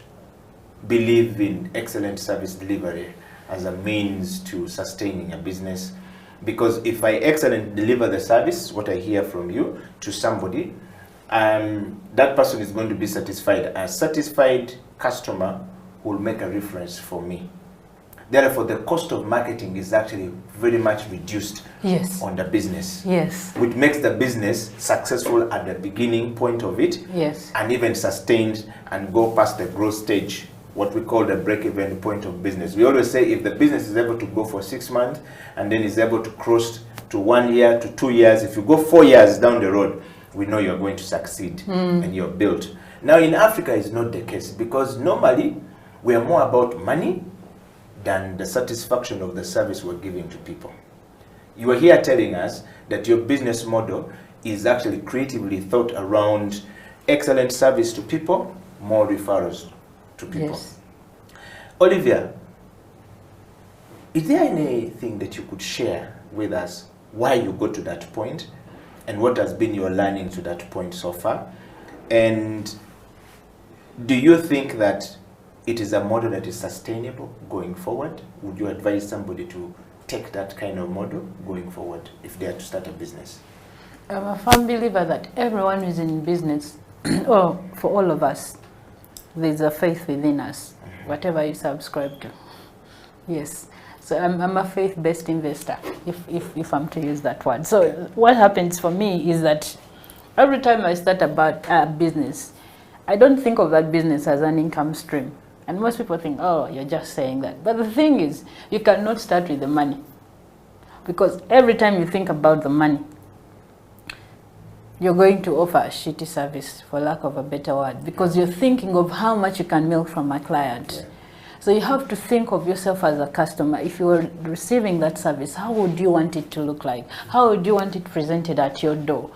believe in excellent service delivery as a means to sustaining a business, because if I excellently deliver the service, what I hear from you, to somebody, that person is going to be satisfied. A satisfied customer will make a reference for me. Therefore, the cost of marketing is actually very much reduced on the business. Yes. Which makes the business successful at the beginning point of it. Yes. And even sustained and go past the growth stage, what we call the break-even point of business. We always say if the business is able to go for 6 months and then is able to cross to 1 year to 2 years, if you go 4 years down the road, we know you're going to succeed and you're built. Now in Africa, it's not the case, because normally we are more about money than the satisfaction of the service we're giving to people. You are here telling us that your business model is actually creatively thought around excellent service to people, more referrals to people. Yes. Olivia, is there anything that you could share with us why you got to that point and what has been your learning to that point so far? And do you think that it is a model that is sustainable going forward? Would you advise somebody to take that kind of model going forward if they are to start a business? I'm a firm believer that everyone who's in business, or for all of us, there's a faith within us, whatever you subscribe to. Yes. So I'm a faith-based investor, if I'm to use that word. So what happens for me is that every time I start a business, I don't think of that business as an income stream. And most people think, oh, you're just saying that. But the thing is, you cannot start with the money. Because every time you think about the money, you're going to offer a shitty service, for lack of a better word. Because you're thinking of how much you can milk from a client. So you have to think of yourself as a customer. If you were receiving that service, how would you want it to look like? How would you want it presented at your door?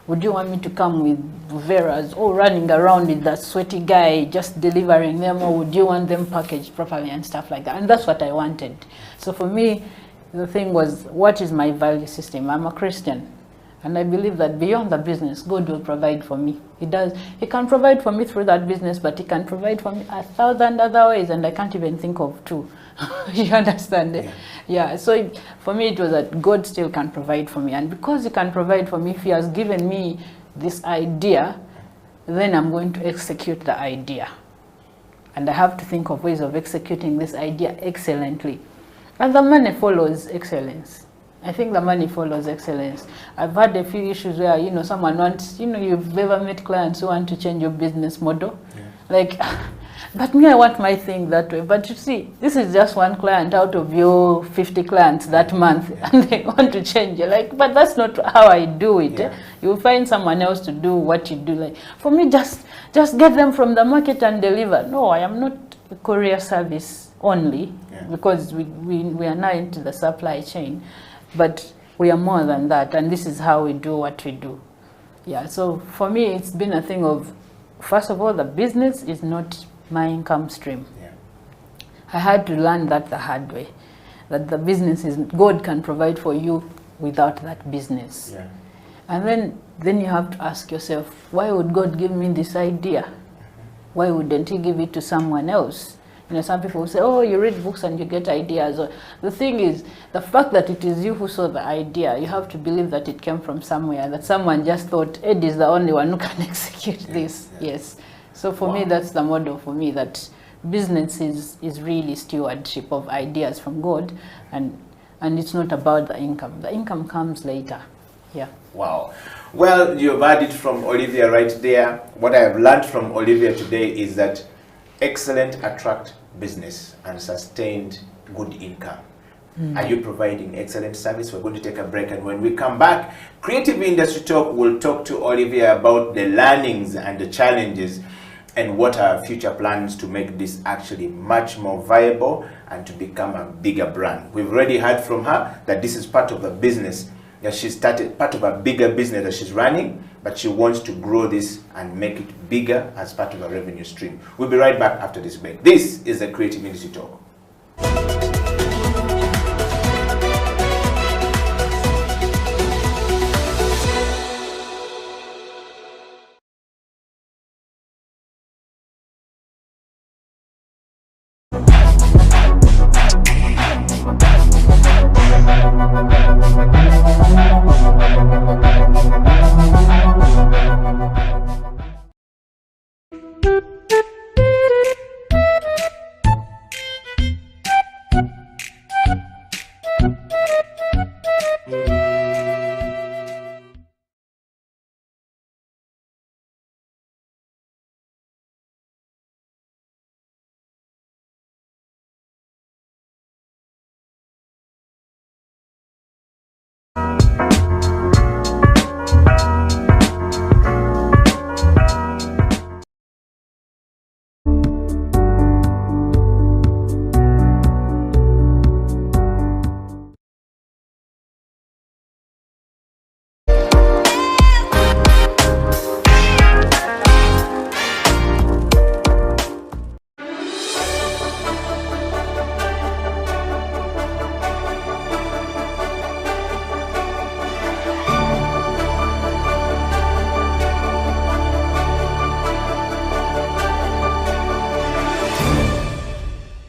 Would you want me to come with Veras all running around with that sweaty guy just delivering them, or would you want them packaged properly and stuff like that? And that's what I wanted. So for me, the thing was, what is my value system? I'm a Christian. And I believe that beyond the business, God will provide for me. He does. He can provide for me through that business, but he can provide for me 1,000 other ways, and I can't even think of 2. You understand? Yeah. So for me, it was that God still can provide for me. And because he can provide for me, if he has given me this idea, then I'm going to execute the idea. And I have to think of ways of executing this idea excellently. And the money follows excellence. I think the money follows excellence. I've had a few issues where, you know, someone wants, you know, you've ever met clients who want to change your business model. Like, but me, I want my thing that way. But you see, this is just one client out of your 50 clients that month, and they want to change it. Like, but that's not how I do it. You'll find someone else to do what you do. Like, for me, just get them from the market and deliver. No, I am not a courier service only, because we are now into the supply chain. But we are more than that, and this is how we do what we do. Yeah, so for me, it's been a thing of, first of all, the business is not my income stream. I had to learn that the hard way, that the business is, God can provide for you without that business. And then you have to ask yourself, why would God give me this idea? Why wouldn't he give it to someone else? You know, some people say, oh, you read books and you get ideas. The thing is, the fact that it is you who saw the idea, you have to believe that it came from somewhere, that someone just thought, Ed is the only one who can execute this. Yes. So for me, that's the model for me, that business is really stewardship of ideas from God, and it's not about the income. The income comes later. Yeah. Wow. Well, you've heard it from Olivia right there. What I have learned from Olivia today is that excellent attract business and sustained good income. Are you providing excellent service? We're going to take a break, and when we come back, Creative Industry Talk will talk to Olivia about the learnings and the challenges and what are future plans to make this actually much more viable and to become a bigger brand. We've already heard from her that this is part of the business that she started, part of a bigger business that she's running, but she wants to grow this and make it bigger as part of a revenue stream. We'll be right back after this break. This is the Creative Industry Talk.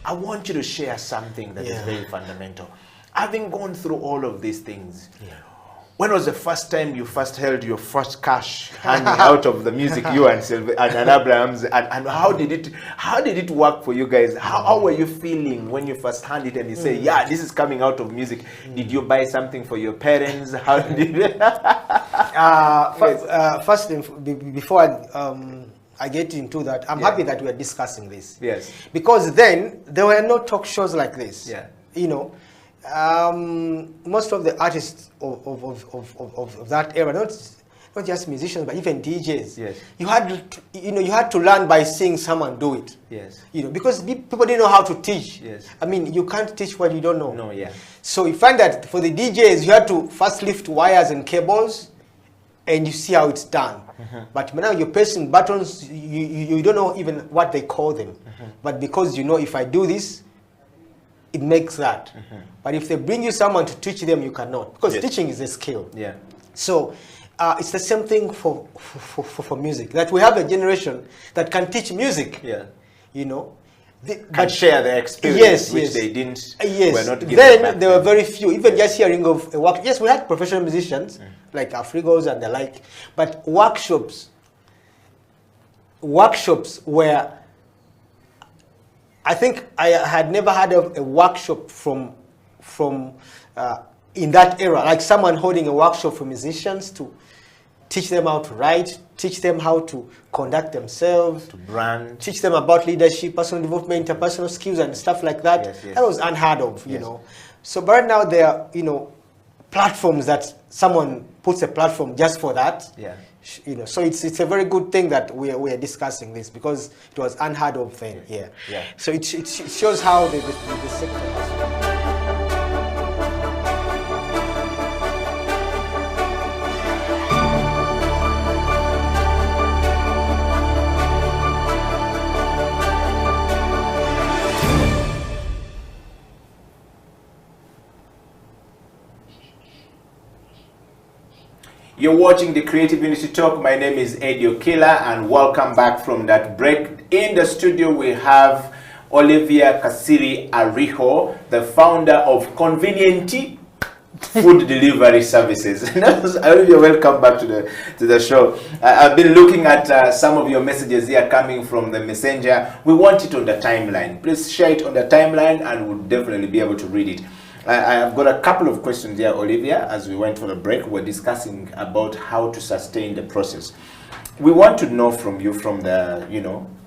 I want you to share something that is very fundamental. Having gone through all of these things, when was the first time you first held your first cash hanging out of the music, you and Abraham's, and how did it work for you guys? How were you feeling when you first handed it and you say, yeah, this is coming out of music? Did you buy something for your parents? How did you first thing, before I get into that, I'm happy that we are discussing this. Yes. Because then there were no talk shows like this. Yeah. You know, most of the artists of that era, not just musicians, but even DJs. Yes. You had to learn by seeing someone do it. Yes. Because people didn't know how to teach. Yes. I mean, you can't teach what you don't know. No, yeah. So you find that for the DJs, you had to first lift wires and cables, and you see how it's done. But now you're pressing buttons, you don't know even what they call them. But because you know, if I do this, it makes that. But if they bring you someone to teach them, you cannot. Because teaching is a skill. Yeah. So it's the same thing for music. That we have a generation that can teach music. Yeah. But share their experience, which they didn't. Were not given then back there were very few. Even just hearing of a work. Yes, we had professional musicians like Afrigos and the like, but workshops were. I think I had never had a workshop from in that era, like someone holding a workshop for musicians to teach them how to write, teach them how to conduct themselves, to brand, teach them about leadership, personal development, interpersonal skills and stuff like that. Yes. That was unheard of, you know. So but right now there are, platforms that someone puts a platform just for that. Yeah. So it's a very good thing that we are discussing this, because it was unheard of then. Yeah. So it shows how the sector has. You're watching the Creative Unity Talk. My name is Eddie Okila, and welcome back from that break. In the studio we have Olivia Kasiri Ariho, the founder of Konviniyenti Food Delivery Services. Olivia, welcome back to the show. I've been looking at some of your messages here coming from the messenger. We want it on the timeline. Please share it on the timeline, and we'll definitely be able to read it. I have got a couple of questions here, Olivia. As we went for the break, we're discussing about how to sustain the process. We want to know from you, from the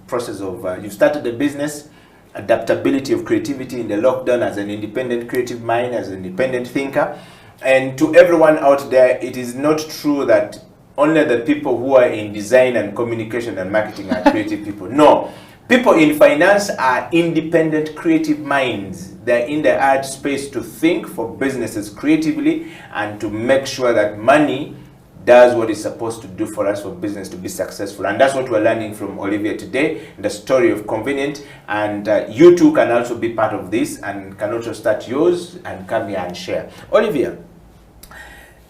process of you started a business, adaptability of creativity in the lockdown as an independent creative mind, as an independent thinker. And to everyone out there, it is not true that only the people who are in design and communication and marketing are creative people. No. People in finance are independent creative minds. They're in the art space to think for businesses creatively and to make sure that money does what it's supposed to do for us, for business to be successful. And that's what we're learning from Olivia today, the story of Konviniyenti. And you too can also be part of this and can also start yours and come here and share. Olivia,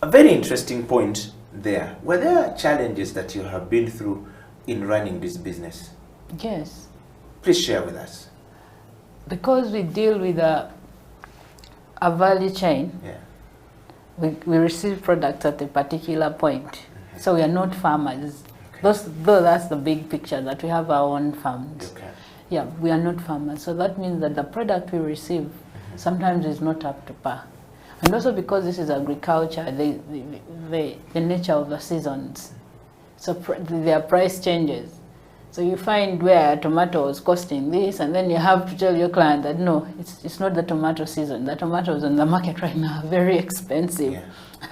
a very interesting point there. Were there challenges that you have been through in running this business? Yes. Please share with us. Because we deal with a value chain, we receive products at a particular point. So we are not farmers. Though that's the big picture, that we have our own farms. Okay. Yeah, we are not farmers. So that means that the product we receive sometimes is not up to par. And also because this is agriculture, the nature of the seasons. So their price changes. So you find where a tomato is costing this, and then you have to tell your client that no, it's not the tomato season. The tomatoes on the market right now are very expensive.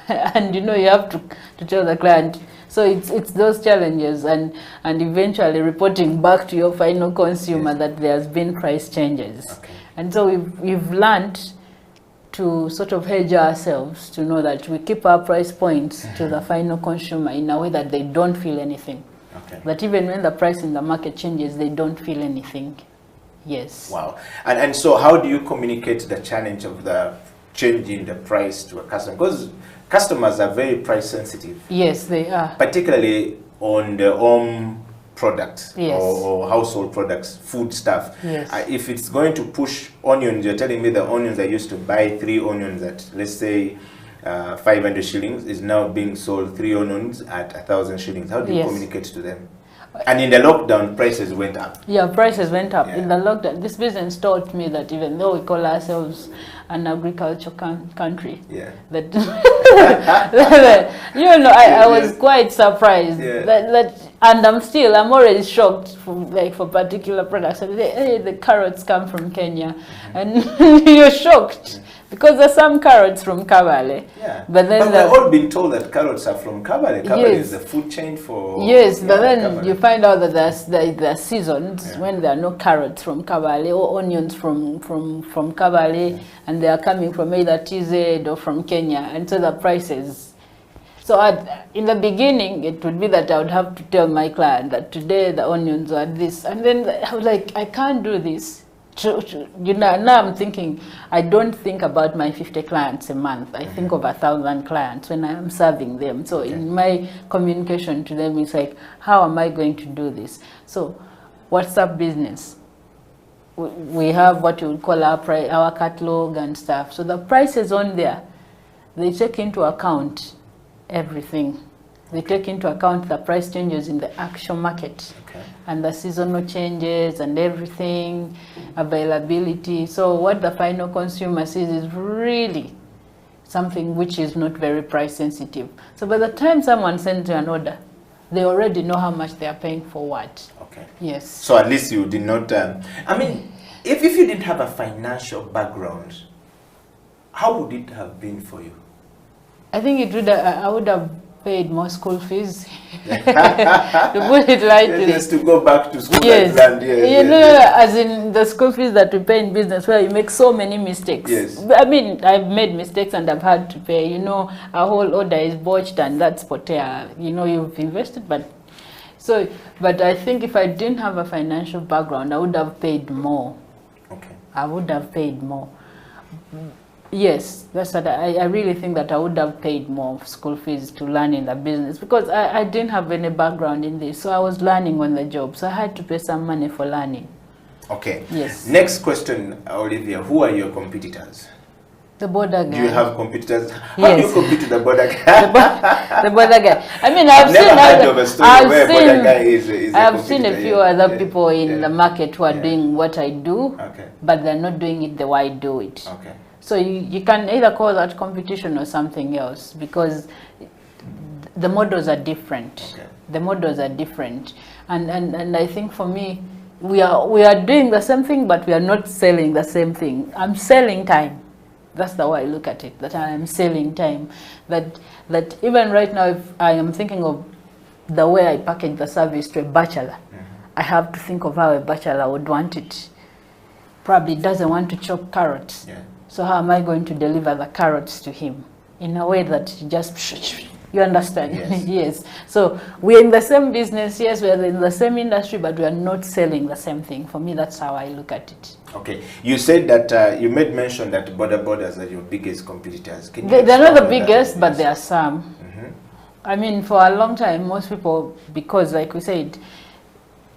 And you have to tell the client. So it's those challenges and eventually reporting back to your final consumer that there's been price changes. Okay. And so we've learned to sort of hedge ourselves to know that we keep our price points to the final consumer in a way that they don't feel anything. Okay. But even when the price in the market changes, they don't feel anything. Yes. Wow. And so how do you communicate the challenge of the changing the price to a customer? Because customers are very price sensitive. Yes, they are. Particularly on the home products Yes. or household products, food stuff. Yes. If it's going to push onions, you're telling me the onions I used to buy 3 onions at, let's say, 500 shillings is now being sold 3 onions at 1,000 shillings. How do you communicate to them? And in the lockdown, prices went up. Yeah, prices went up. Yeah. In the lockdown, this business taught me that even though we call ourselves an agricultural country, that I was quite surprised that and I'm always shocked for particular products. The carrots come from Kenya, and you're shocked Because there's some carrots from Kabale. Yeah. But then we've all been told that carrots are from Kabale. Kabale Yes. is the food chain for... Yes, but yeah, then Kabale. you find out that there are seasons Yeah. when there are no carrots from Kabale or onions from Kabale, and they are coming from either TZ or from Kenya, and so the prices. So in the beginning, it would be that I would have to tell my client that today the onions are this, and then I was like, I can't do this. You know, now I'm thinking, I don't think about my 50 clients a month. I think of 1,000 clients when I'm serving them. So in my communication to them, it's like, how am I going to do this? So WhatsApp business, we have what you would call our catalog and stuff. So the prices on there, they take into account everything. They take into account the price changes in the actual market. And the seasonal changes and everything, availability. So what the final consumer sees is really something which is not very price sensitive. So by the time someone sends you an order, they already know how much they are paying for what. Okay. Yes. So at least you did not... I mean, if you didn't have a financial background, how would it have been for you? I think it would. I would have paid more school fees. To put it lightly. Just to go back to school Yes. and land. Yes, You know, as in the school fees that we pay in business, where you make so many mistakes. Yes. I mean, I've made mistakes and I've had to pay. You know, a whole order is botched and that's potea. You know, you've invested, but I think if I didn't have a financial background, I would have paid more. Okay. I would have paid more. Yes, that's what I really think that I would have paid more school fees to learn in the business, because I didn't have any background in this, so I was learning on the job, so I had to pay some money for learning. Okay. Yes. Next question, Olivia. Who are your competitors? The border guy. Do you have competitors? How do Yes. you compete with the border guy? The border guy. I mean, I've never seen heard other, of a story where border guy is a I've seen a competitor, few yeah. other Yeah. people in Yeah. the market who are Yeah. doing what I do, Okay. but they're not doing it the way I do it. Okay. So you can either call that competition or something else, because the models are different. Okay. The models are different, and I think for me, we are doing the same thing, but we are not selling the same thing. I'm selling time. That's the way I look at it. That I am selling time. That even right now, if I am thinking of the way I package the service to a bachelor, I have to think of how a bachelor would want it. Probably doesn't want to chop carrots. Yeah. So how am I going to deliver the carrots to him in a way that just, you understand? Yes. Yes. So we're in the same business, yes, we're in the same industry, but we are not selling the same thing. For me, that's how I look at it. Okay. You said that you made mention that borders are your biggest competitors. Can you They're not the expound on that? biggest, but Yes. there are some. I mean, for a long time, most people, because like we said,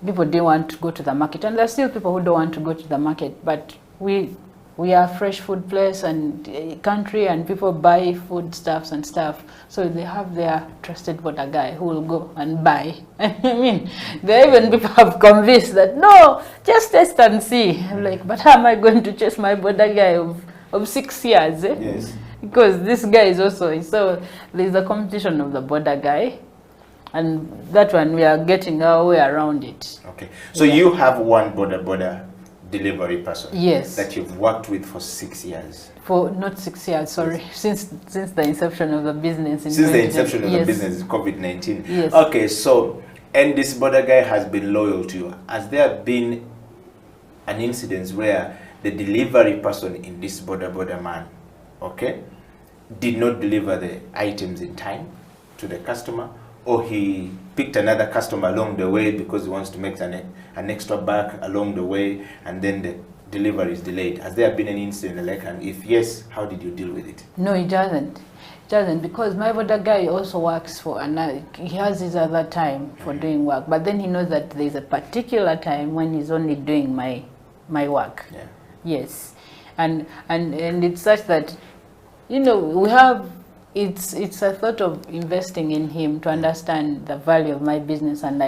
people didn't want to go to the market, and there are still people who don't want to go to the market, but we are a fresh food place and country, and people buy foodstuffs and stuff, so they have their trusted border guy who will go and buy. I mean, there even people have convinced that no, just taste and see. I'm like, but how am I going to chase my border guy of 6 years? Eh? Yes. Because this guy is also, so there's a competition of the border guy, and that one we are getting our way around it. Okay. So you have one border delivery person. Yes. That you've worked with for 6 years. For not 6 years, sorry, since the inception of the business. Since the inception of the Yes. business, COVID-19. Yes. Okay, so, and this border guy has been loyal to you. Has there been an incident where the delivery person in this border man, okay, did not deliver the items in time to the customer, or he picked another customer along the way because he wants to make an extra buck along the way, and then the delivery is delayed? Has there been an incident like, and if yes, how did you deal with it? No, it doesn't. It doesn't, because my border guy also works for another, he has his other time for doing work, but then he knows that there's a particular time when he's only doing my work. Yeah. Yes, and it's such that, you know, we have, it's a thought of investing in him to understand the value of my business, and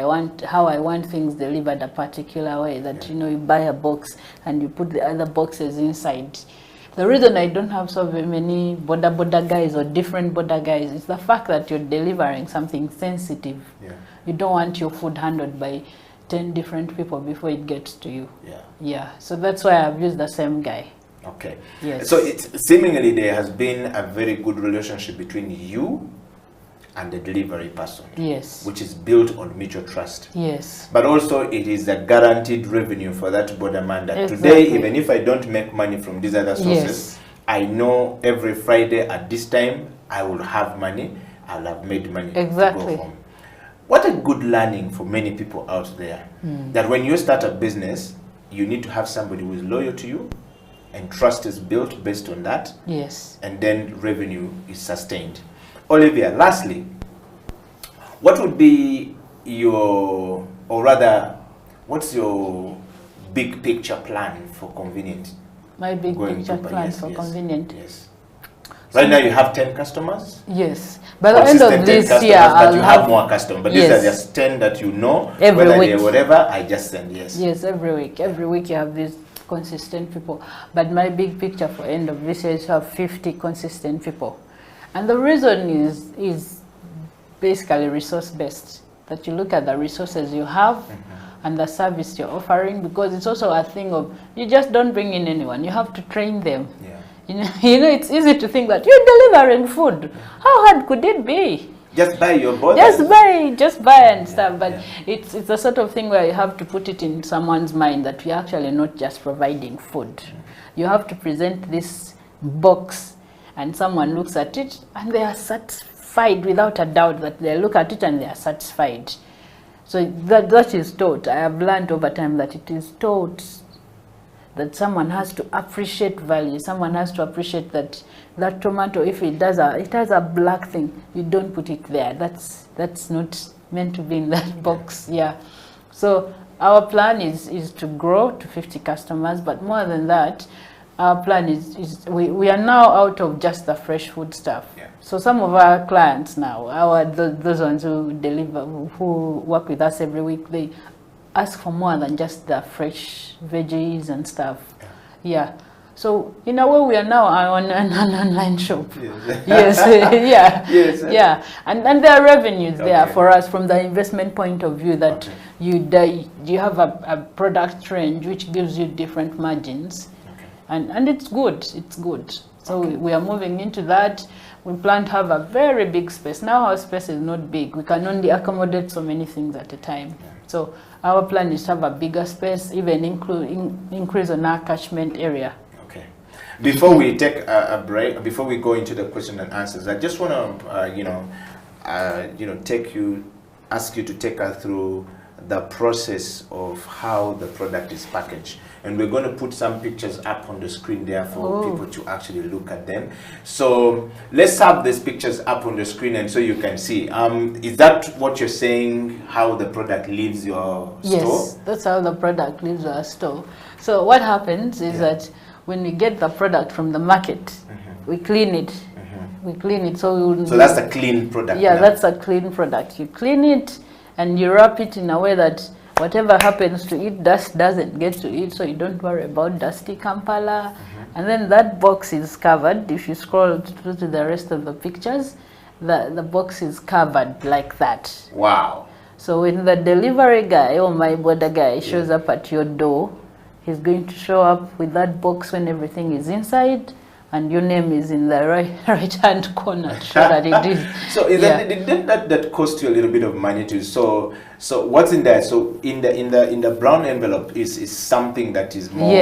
how I want things delivered a particular way, that, you know, you buy a box and you put the other boxes inside. The reason I don't have so very many border guys or different border guys is the fact that you're delivering something sensitive. Yeah. You don't want your food handled by 10 different people before it gets to you. Yeah. Yeah, so that's why I've used the same guy. Okay. Yes. So it's seemingly there has been a very good relationship between you and the delivery person. Yes. Which is built on mutual trust. Yes. But also it is a guaranteed revenue for that borderman that Exactly. today, even if I don't make money from these other sources, Yes. I know every Friday at this time I will have money, I'll have made money Exactly. to go home. What a good learning for many people out there. That when you start a business, you need to have somebody who is loyal to you, and trust is built based on that, Yes. and then revenue is sustained. Olivia, lastly, what would be your, or rather, what's your big picture plan for Konviniyenti? My big Going picture to- plan yes, for yes, Konviniyenti. Yes. Right now you have 10 customers? Yes. By the end Consistent of 10 this customers, year, but I'll you have more customers. But these are Yes. just 10 that you know, Every whether week. they're whatever, I just send yes. Yes, every week. Every week you have these consistent people. But my big picture for end of this year is to have 50 consistent people. And the reason is basically resource based. That you look at the resources you have and the service you're offering, because it's also a thing of you just don't bring in anyone. You have to train them. Yeah. You know, it's easy to think that you're delivering food. How hard could it be? Just buy your body. Just buy and stuff. But yeah. it's the sort of thing where you have to put it in someone's mind that we're actually not just providing food. You have to present this box and someone looks at it and they are satisfied without a doubt, that they look at it and they are satisfied. So that is taught. I have learned over time that it is taught that someone has to appreciate value. Someone has to appreciate that that tomato, if it has a black thing, you don't put it there. That's not meant to be in that box. Yeah. So our plan is to grow to 50 customers, but more than that, our plan is we are now out of just the fresh food stuff. Yeah. So some of our clients now, those ones who deliver, who work with us every week, they ask for more than just the fresh veggies and stuff. Yeah. So in a way, we are now on an online shop. Yes. Yes. Yeah. Yes. Yeah. And there are revenues there Okay. for us from the investment point of view, that Okay. you have a product range which gives you different margins. Okay. And it's good. It's good. So we are moving into that. We plan to have a very big space. Now our space is not big. We can only accommodate so many things at a time. So our plan is to have a bigger space, even increase on our catchment area. Okay. Before we take a break, before we go into the question and answers, I just want to, ask you to take us through the process of how the product is packaged. And we're going to put some pictures up on the screen there for people to actually look at them. So let's have these pictures up on the screen and so you can see. Is that what you're saying, how the product leaves your store? Yes, that's how the product leaves our store. So what happens is that when we get the product from the market, we clean it. We clean it. So that's a clean product. Yeah, now. that's a clean product. You clean it and you wrap it in a way that whatever happens to it, dust doesn't get to it, so you don't worry about dusty Kampala. And then that box is covered. If you scroll through to the rest of the pictures, the box is covered like that. Wow. So when the delivery guy or my border guy shows up at your door, he's going to show up with that box when everything is inside, and your name is in the right hand corner to show that it is. So didn't that cost you a little bit of money too? So what's in there? So in the brown envelope is something that is more.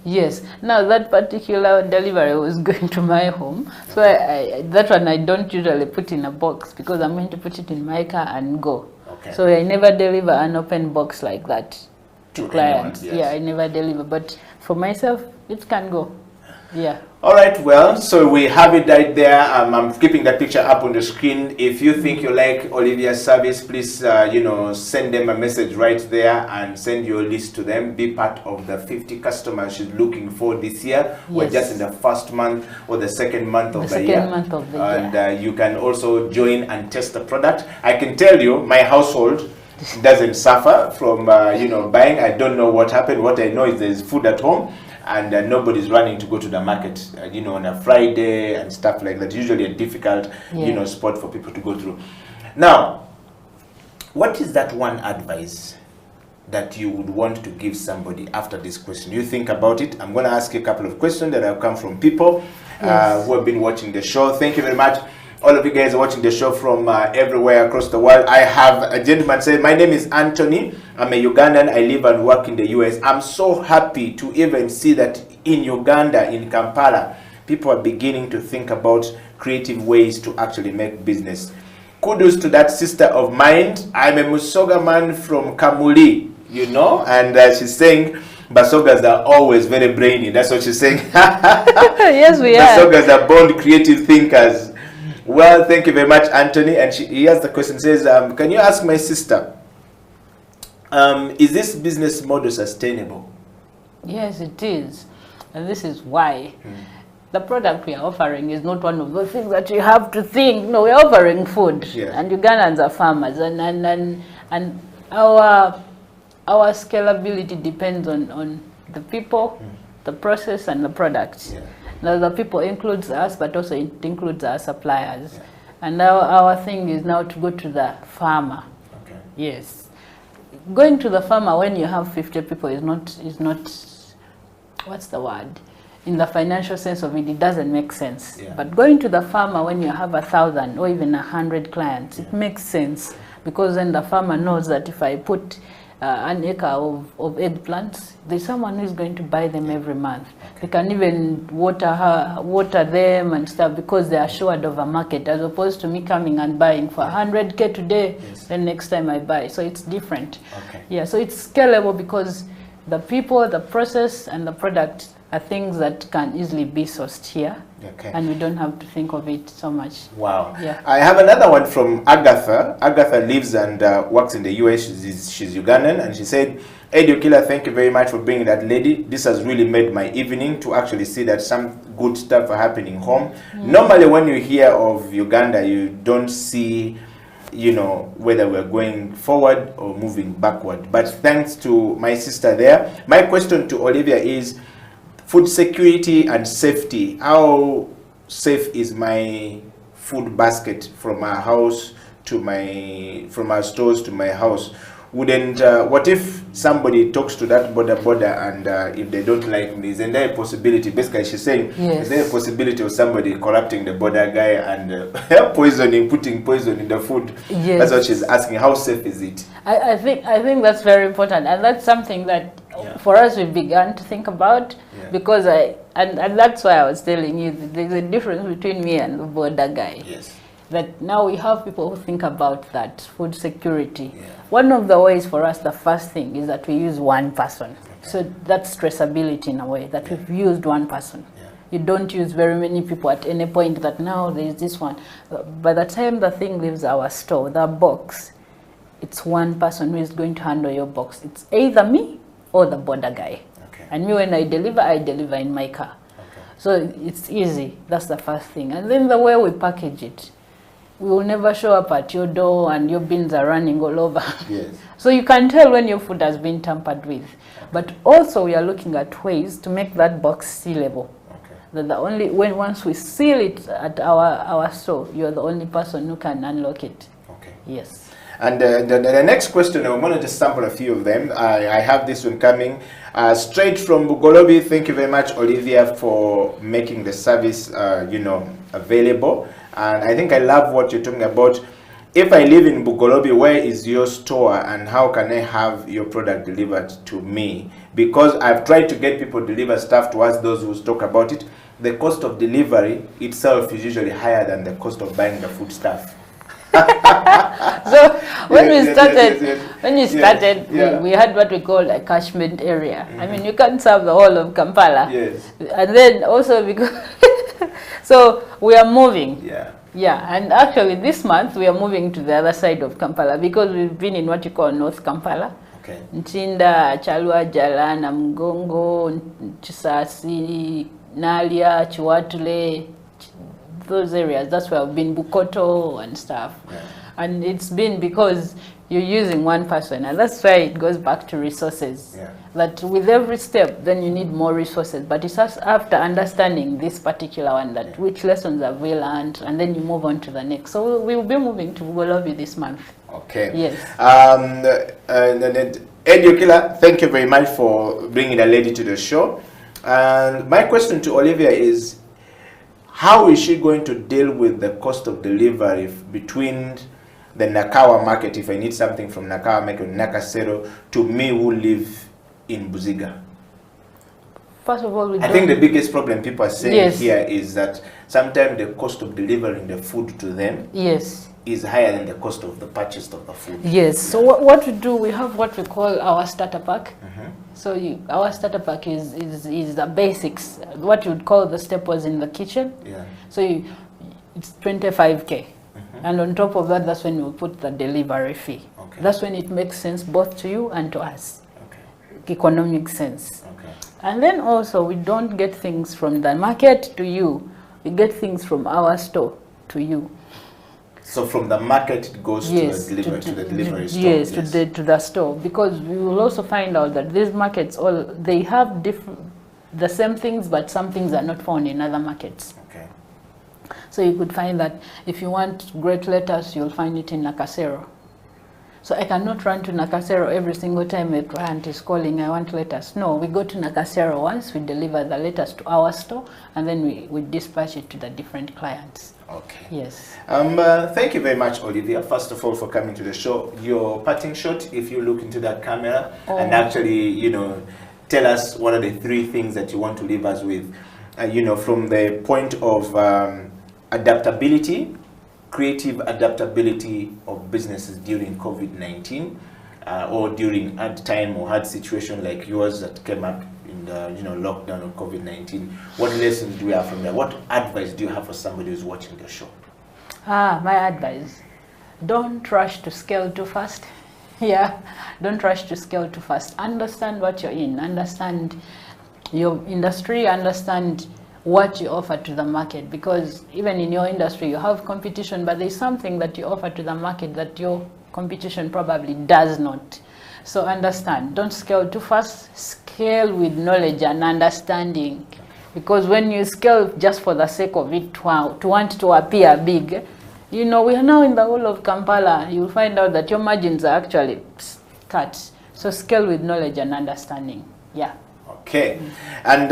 Yes. Now that particular delivery was going to my home, so that one I don't usually put in a box because I'm going to put it in my car and go. Okay. So I never deliver an open box like that to clients. Anyone, yes. Yeah, I never deliver, but for myself, it can go. Yeah. All right, well, so we have it right there. I'm keeping that picture up on the screen. If you think you like Olivia's service, please, send them a message right there and send your list to them. Be part of the 50 customers she's looking for this year. We're just in the first month or the second month of the year. And you can also join and test the product. I can tell you, my household doesn't suffer from, buying. I don't know what happened. What I know is there's food at home. And nobody's running to go to the market, on a Friday and stuff like that. Usually a difficult, spot for people to go through. Now, what is that one advice that you would want to give somebody after this question? You think about it. I'm going to ask you a couple of questions that have come from people who have been watching the show. Thank you very much. All of you guys are watching the show from everywhere across the world. I have a gentleman say, my name is Anthony. I'm a Ugandan. I live and work in the US. I'm so happy to even see that in Uganda, in Kampala, people are beginning to think about creative ways to actually make business. Kudos to that sister of mine. I'm a Musoga man from Kamuli, you know, and she's saying Basogas are always very brainy. That's what she's saying. Yes, we are. Basogas are born creative thinkers. Well, thank you very much, Anthony. And he has the question, says, can you ask my sister, is this business model sustainable? Yes, it is. And this is why. The product we are offering is not one of those things that you have to think. No, we're offering food. Yes. And Ugandans are farmers. And our scalability depends on the people, the process, and the products. Yeah. Now, the people includes us, but also it includes our suppliers. Yeah. And our thing is now to go to the farmer. Okay. Yes. Going to the farmer when you have 50 people is not, what's the word? In the financial sense of it, it doesn't make sense. Yeah. But going to the farmer when you have 1,000 or even 100 clients, it makes sense, because then the farmer knows that if I put an acre of eggplants, there's someone who's going to buy them every month. Okay. They can even water them and stuff, because they are assured of a market, as opposed to me coming and buying for 100K today, then next time I buy. So it's different. Okay. Yeah, so it's scalable because the people, the process, and the product are things that can easily be sourced here. Okay. And we don't have to think of it so much. Wow. Yeah. I have another one from Agatha. Agatha lives and works in the US. She's Ugandan, and she said, Edio Killer, thank you very much for bringing that lady. This has really made my evening to actually see that some good stuff are happening home. Normally when you hear of Uganda, you don't see, you know, whether we're going forward or moving backward. But thanks to my sister there. My question to Olivia is, food security and safety. How safe is my food basket from our house to from our stores to my house? Wouldn't, what if somebody talks to that border and if they don't like me, isn't there a possibility, basically she's saying, is there a possibility of somebody corrupting the border guy and putting poison in the food? Yes. That's what she's asking. How safe is it? I think that's very important, and that's something that for us we began to think about, because and that's why I was telling you that there's a difference between me and the border guy. Yes. That now we have people who think about that food security. One of the ways for us, the first thing is that we use one person. So that's traceability in a way, that we've used one person. You don't use very many people at any point, that now there's this one. By the time the thing leaves our store, the box, it's one person who is going to handle your box. It's either me or the border guy. Okay. And me, when I deliver in my car. Okay. So it's easy. That's the first thing. And then the way we package it. We will never show up at your door and your bins are running all over. Yes. So you can tell when your food has been tampered with. But also we are looking at ways to make that box sealable. That once we seal it at our store, you're the only person who can unlock it. Okay. Yes. And the next question, I'm going to just sample a few of them. I have this one coming straight from Bugolobi. Thank you very much, Olivia, for making the service, available. And I think I love what you're talking about. If I live in Bugolobi, where is your store and how can I have your product delivered to me? Because I've tried to get people to deliver stuff to us, those who talk about it. The cost of delivery itself is usually higher than the cost of buying the food stuff. So when we started, we had what we called a catchment area. I mean, you can't serve the whole of Kampala. Yes. And then also because so we are moving. Yeah, and actually this month we are moving to the other side of Kampala, because we've been in what you call North Kampala. Okay. Nchinda, Chalwa, Jala, Namgongo, Chisasi, Nalia, Chiwatule, those areas. That's where I've been, Bukoto and stuff. And it's been because you're using one person, and that's why it goes back to resources. That with every step, then you need more resources. But it's just after understanding this particular one, that which lessons have we learned, and then you move on to the next. So we will be moving to Bugolobi this month. Okay. Yes. Ediokila, thank you very much for bringing a lady to the show. And my question to Olivia is, how is she going to deal with the cost of delivery between the Nakawa market, if I need something from Nakawa market, Nakasero, to me who live in Buziga? First of all, I think the biggest problem people are saying Yes. here is that sometimes the cost of delivering the food to them yes. is higher than the cost of the purchase of the food. Yes. So what we do, we have what we call our starter pack. So our starter pack is the basics, what you would call the staples in the kitchen. Yeah. So it's 25K. And on top of that, that's when you put the delivery fee. Okay. That's when it makes sense both to you and to us. Okay. Economic sense. Okay. And then also, we don't get things from the market to you. We get things from our store to you. So from the market it goes Yes, to the delivery store. Yes, to the store, because we will also find out that these markets they have the same things, but some things are not found in other markets. Okay. So you could find that if you want great lettuce, you'll find it in Nakasero. So I cannot run to Nakasero every single time a client is calling, I want lettuce. No, we go to Nakasero once, we deliver the lettuce to our store, and then we dispatch it to the different clients. Okay. Yes. Thank you very much, Olivia, first of all, for coming to the show. Your parting shot, if you look into that camera and actually, tell us what are the 3 things that you want to leave us with, from the point of adaptability, creative adaptability of businesses during COVID-19 or during hard time or hard situation like yours that came up in the lockdown of COVID-19. What lessons do we have from there? What advice do you have for somebody who's watching the show? My advice, don't rush to scale too fast. Yeah, don't rush to scale too fast. Understand what you're in, understand your industry, understand what you offer to the market, because even in your industry you have competition, but there's something that you offer to the market that your competition probably does not. So understand, don't scale too fast, scale with knowledge and understanding, because when you scale just for the sake of it, to want to appear big, we are now in the whole of Kampala, you'll find out that your margins are actually cut. So scale with knowledge and understanding. Yeah. Okay, and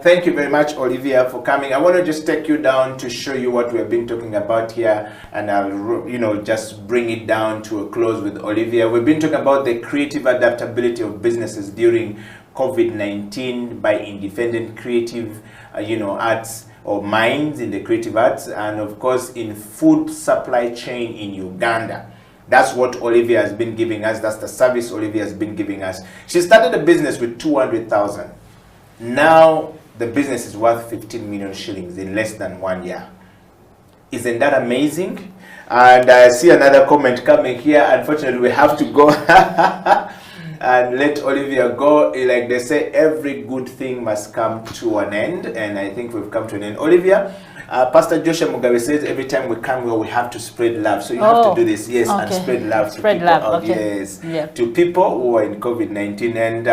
thank you very much, Olivia, for coming. I want to just take you down to show you what we've been talking about here, and I'll just bring it down to a close with Olivia. We've been talking about the creative adaptability of businesses during COVID-19 by independent creative, arts or minds in the creative arts, and of course in food supply chain in Uganda. That's what Olivia has been giving us. That's the service Olivia has been giving us. She started a business with 200,000. Now the business is worth 15 million shillings in less than 1 year. Isn't that amazing? And I see another comment coming here. Unfortunately, we have to go and let Olivia go. Like they say, every good thing must come to an end. And I think we've come to an end. Olivia, Pastor Joshua Mugabe says every time we come here, we have to spread love. So you have to do this, yes, and spread love to people. Yes, to people who are in COVID-19. And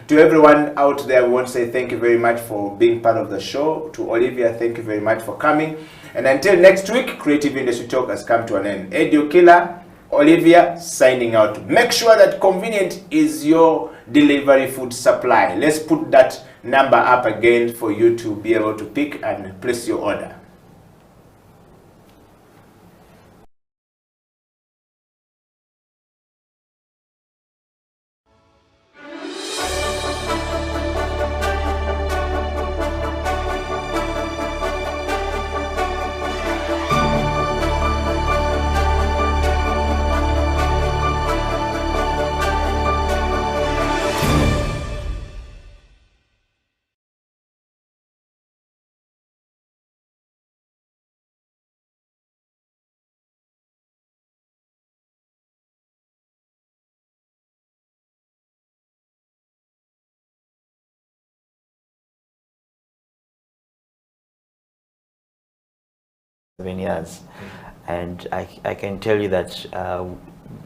to everyone out there, we want to say thank you very much for being part of the show. To Olivia, thank you very much for coming. And until next week, Creative Industry Talk has come to an end. Ediokila, Olivia, signing out. Make sure that Konviniyenti is your delivery food supply. Let's put that number up again for you to be able to pick and place your order. Years, and I can tell you that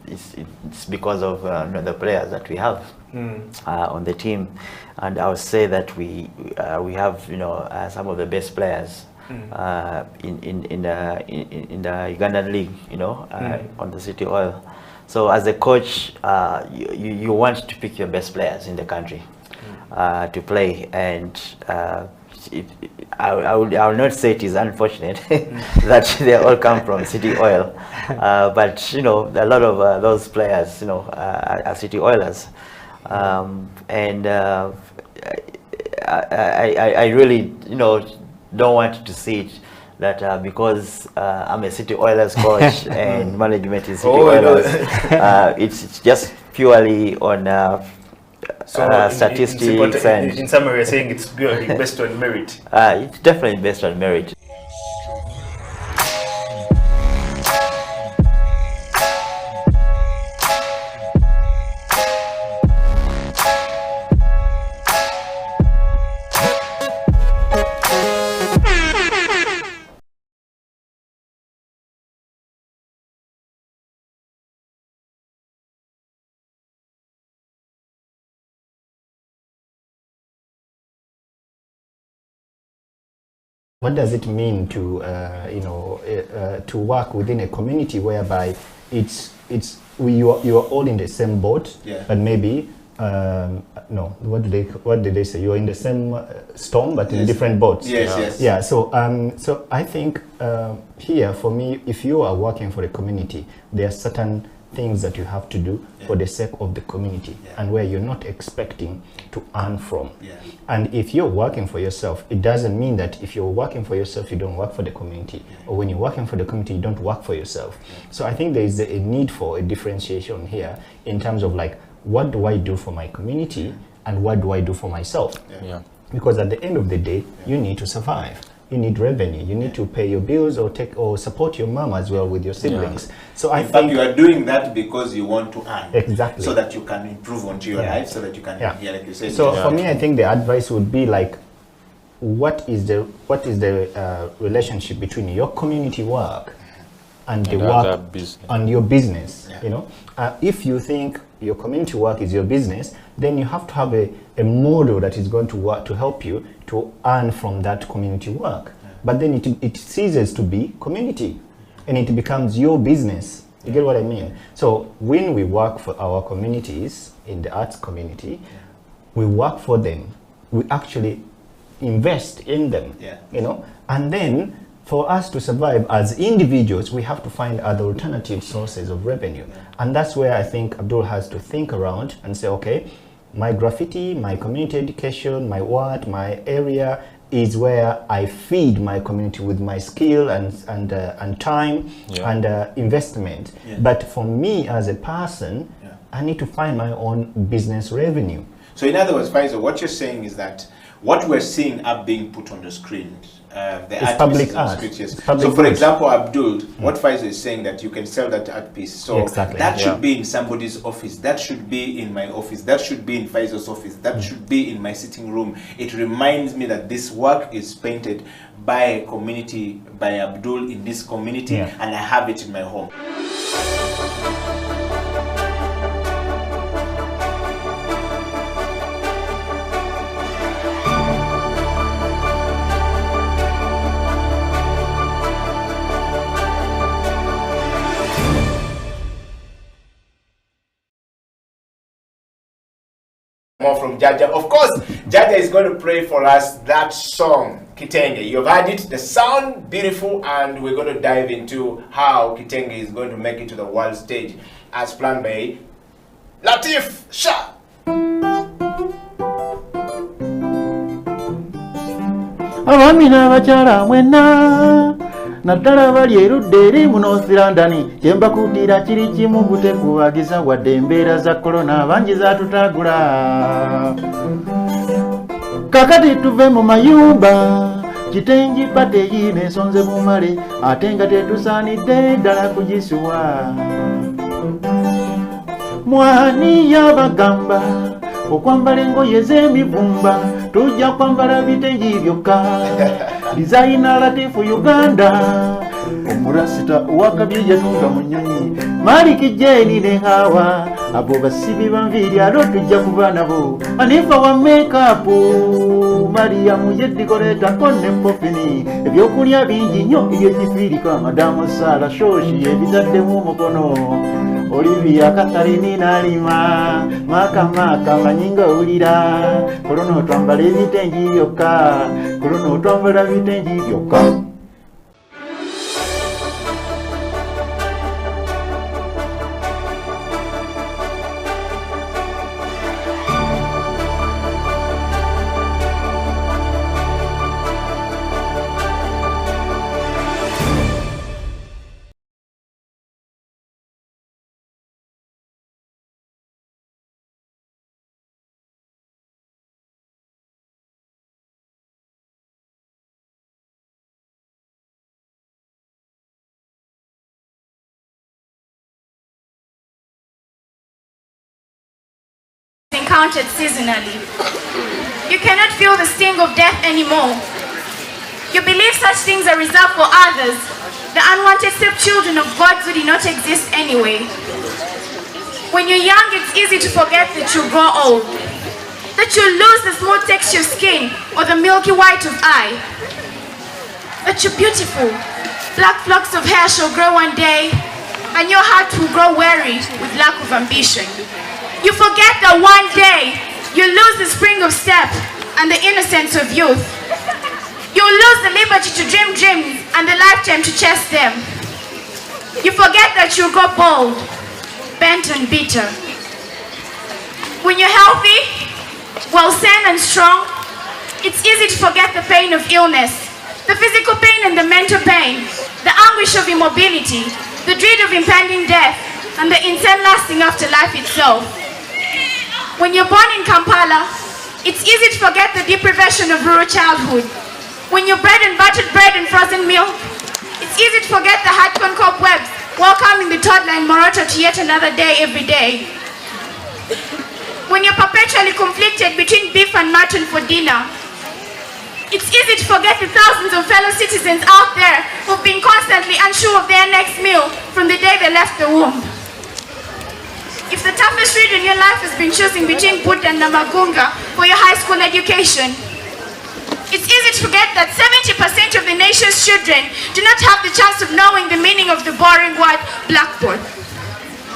it's because of the players that we have on the team, and I would say that we have some of the best players in the Ugandan league, on the City Oil. So as a coach, you want to pick your best players in the country to play, and I will not say it is unfortunate that they all come from City Oil, but you know, a lot of those players, you know, are City Oilers, and I really, you know, don't want to see it that because I'm a City Oilers coach and management is City Oilers, it's just purely on statistics and... In summary, you're saying it's purely based on merit. It's definitely based on merit. What does it mean to to work within a community whereby you are all in the same boat, but maybe no, what did they say? You are in the same storm, but in different boats. Yeah. So so I think here for me, if you are working for a community, there are certain things that you have to do for the sake of the community, and where you're not expecting to earn from. And if you're working for yourself, it doesn't mean that if you're working for yourself, you don't work for the community, or when you're working for the community, you don't work for yourself. So I think there is a need for a differentiation here in terms of like, what do I do for my community and what do I do for myself? Because at the end of the day, you need to survive. You need revenue. You need to pay your bills or support your mom as well with your siblings. So I think you are doing that because you want to earn. Exactly. So that you can improve onto your life, so that you can, like you said. So for me, I think the advice would be like, what is the relationship between your community work and the work and your business? You know, if you think your community work is your business, then you have to have a model that is going to work to help you to earn from that community work. But then it ceases to be community and it becomes your business. You get what I mean? So when we work for our communities in the arts community, we work for them. We actually invest in them, you know, and then for us to survive as individuals, we have to find other alternative sources of revenue. And that's where I think Abdul has to think around and say, okay, my graffiti, my community education, my what, my area is where I feed my community with my skill and time and investment. But for me as a person, I need to find my own business revenue. So in other words, Faisal, what you're saying is that what we're seeing are being put on the screen. It's public art. So for example, Abdul, what Faisal is saying, that you can sell that art piece. So that should be in somebody's office. That should be in my office. That should be in Faisal's office. That should be in my sitting room. It reminds me that this work is painted by a community, by Abdul in this community, and I have it in my home. More from Jaja. Of course, Jaja is going to play for us that song, Kitenge. You've heard it, the sound, beautiful, and we're going to dive into how Kitenge is going to make it to the world stage as planned by Latif Shah. Abamina bachala mwena naddala bali erudde eri munoosirandani kyembakutira kiri kimu butekubagiza wadde embeera za korona bangi zatutagula kakati tuve mu mayumba kitengi pateyi n'ensonze bumale ate nga tetusaanidde ddala kugisuwa mwani yabagamba okwambala engoye z'emivumba tujja kwambala bitengi byokka Designer Latifu Uganda omurasita owakabye yatunga mu nnyonyi Maliki Jeni ne Hawa abo basibi banviri alo tujja kuba nabo Anifa wa makeup Mariamu yeddikoleta konne popini ebyokulya bingi nnyo ebyekifiriko Madamu Sara Shoshi ebizaddemu omukono Olivia Kasiri Ariho maka manyinga ulira kulono twambala ebitengi byokka kulono twambala bitengi byokka. Encountered seasonally. You cannot feel the sting of death anymore. You believe such things are reserved for others. The unwanted stepchildren of gods who did not exist anyway. When you're young, it's easy to forget that you grow old, that you lose the smooth texture of skin or the milky white of eye, that you're beautiful. Black flocks of hair shall grow one day, and your heart will grow weary with lack of ambition. You forget that one day you lose the spring of step and the innocence of youth. You lose the liberty to dream dreams and the lifetime to chase them. You forget that you grow bold, bent and bitter. When you're healthy, well sane and strong, it's easy to forget the pain of illness, the physical pain and the mental pain, the anguish of immobility, the dread of impending death, and the insane lasting afterlife itself. When you're born in Kampala, it's easy to forget the deprivation of rural childhood. When you're bread and buttered bread and frozen milk, it's easy to forget the hard-corn cobwebs welcoming the toddler in Morocco to yet another day every day. When you're perpetually conflicted between beef and mutton for dinner, it's easy to forget the thousands of fellow citizens out there who've been constantly unsure of their next meal from the day they left the womb. If the toughest read in your life has been choosing between Buddha and Namagunga for your high school education, it's easy to forget that 70% of the nation's children do not have the chance of knowing the meaning of the boring word blackboard.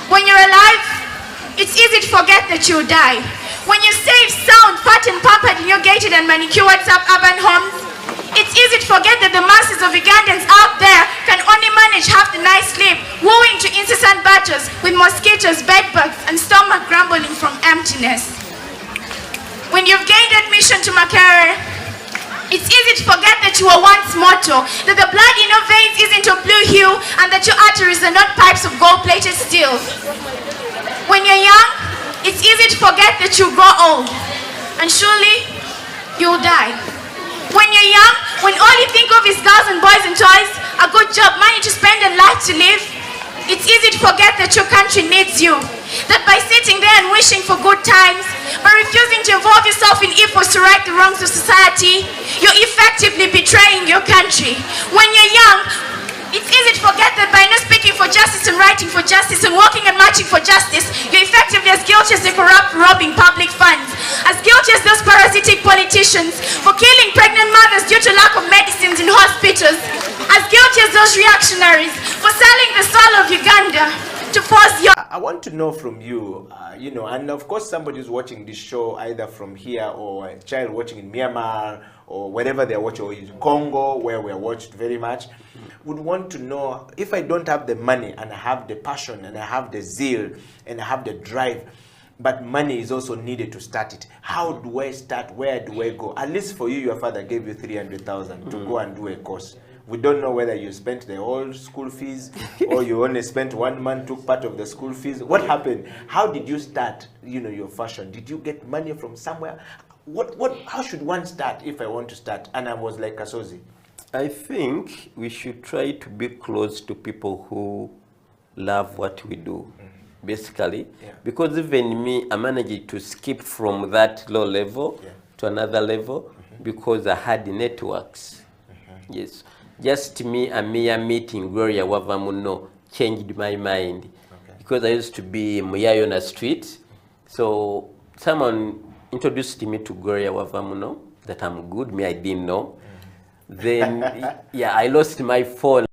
When you're alive, it's easy to forget that you'll die. When you're safe, sound, fat and pampered in your gated and manicured suburban homes, it's easy to forget that the masses of Ugandans out there can only manage half the night's sleep, wooing to incessant battles with mosquitoes, bedbugs, and stomach grumbling from emptiness. When you've gained admission to Makerere, it's easy to forget that you were once mortal, that the blood in your veins isn't of blue hue, and that your arteries are not pipes of gold-plated steel. When you're young, it's easy to forget that you grow old, and surely you'll die. When you're young, when all you think of is girls and boys and toys, a good job, money to spend and life to live, it's easy to forget that your country needs you. That by sitting there and wishing for good times, by refusing to involve yourself in efforts to right the wrongs of society, you're effectively betraying your country. When you're young, it's easy to forget that by not speaking for justice and writing for justice and walking and marching for justice, you're effectively as guilty as the corrupt robbing public funds, as guilty as those parasitic politicians for killing pregnant mothers due to lack of medicines in hospitals, as guilty as those reactionaries for selling the soul of Uganda to force your... I want to know from you, and of course somebody who's watching this show either from here or a child watching in Myanmar or wherever they're watching, or in Congo where we're watched very much, would want to know, if I don't have the money and I have the passion and I have the zeal and I have the drive, but money is also needed to start it, how do I start? Where do I go? At least for you, your father gave you 300,000 to go and do a course. We don't know whether you spent the whole school fees or you only spent 1 month, took part of the school fees. What happened? How did you start, your fashion? Did you get money from somewhere? How should one start if I want to start? And I was like Kasozi. I think we should try to be close to people who love what we do, basically. Yeah. Because even me, I managed to skip from that low level to another level because I had networks. Yes. Just me, a mere meeting Gloria Wavamuno changed my mind. Because I used to be Muyayona Street. So someone introduced me to Gloria Wavamuno, that I'm good, me I didn't know. Then, I lost my phone.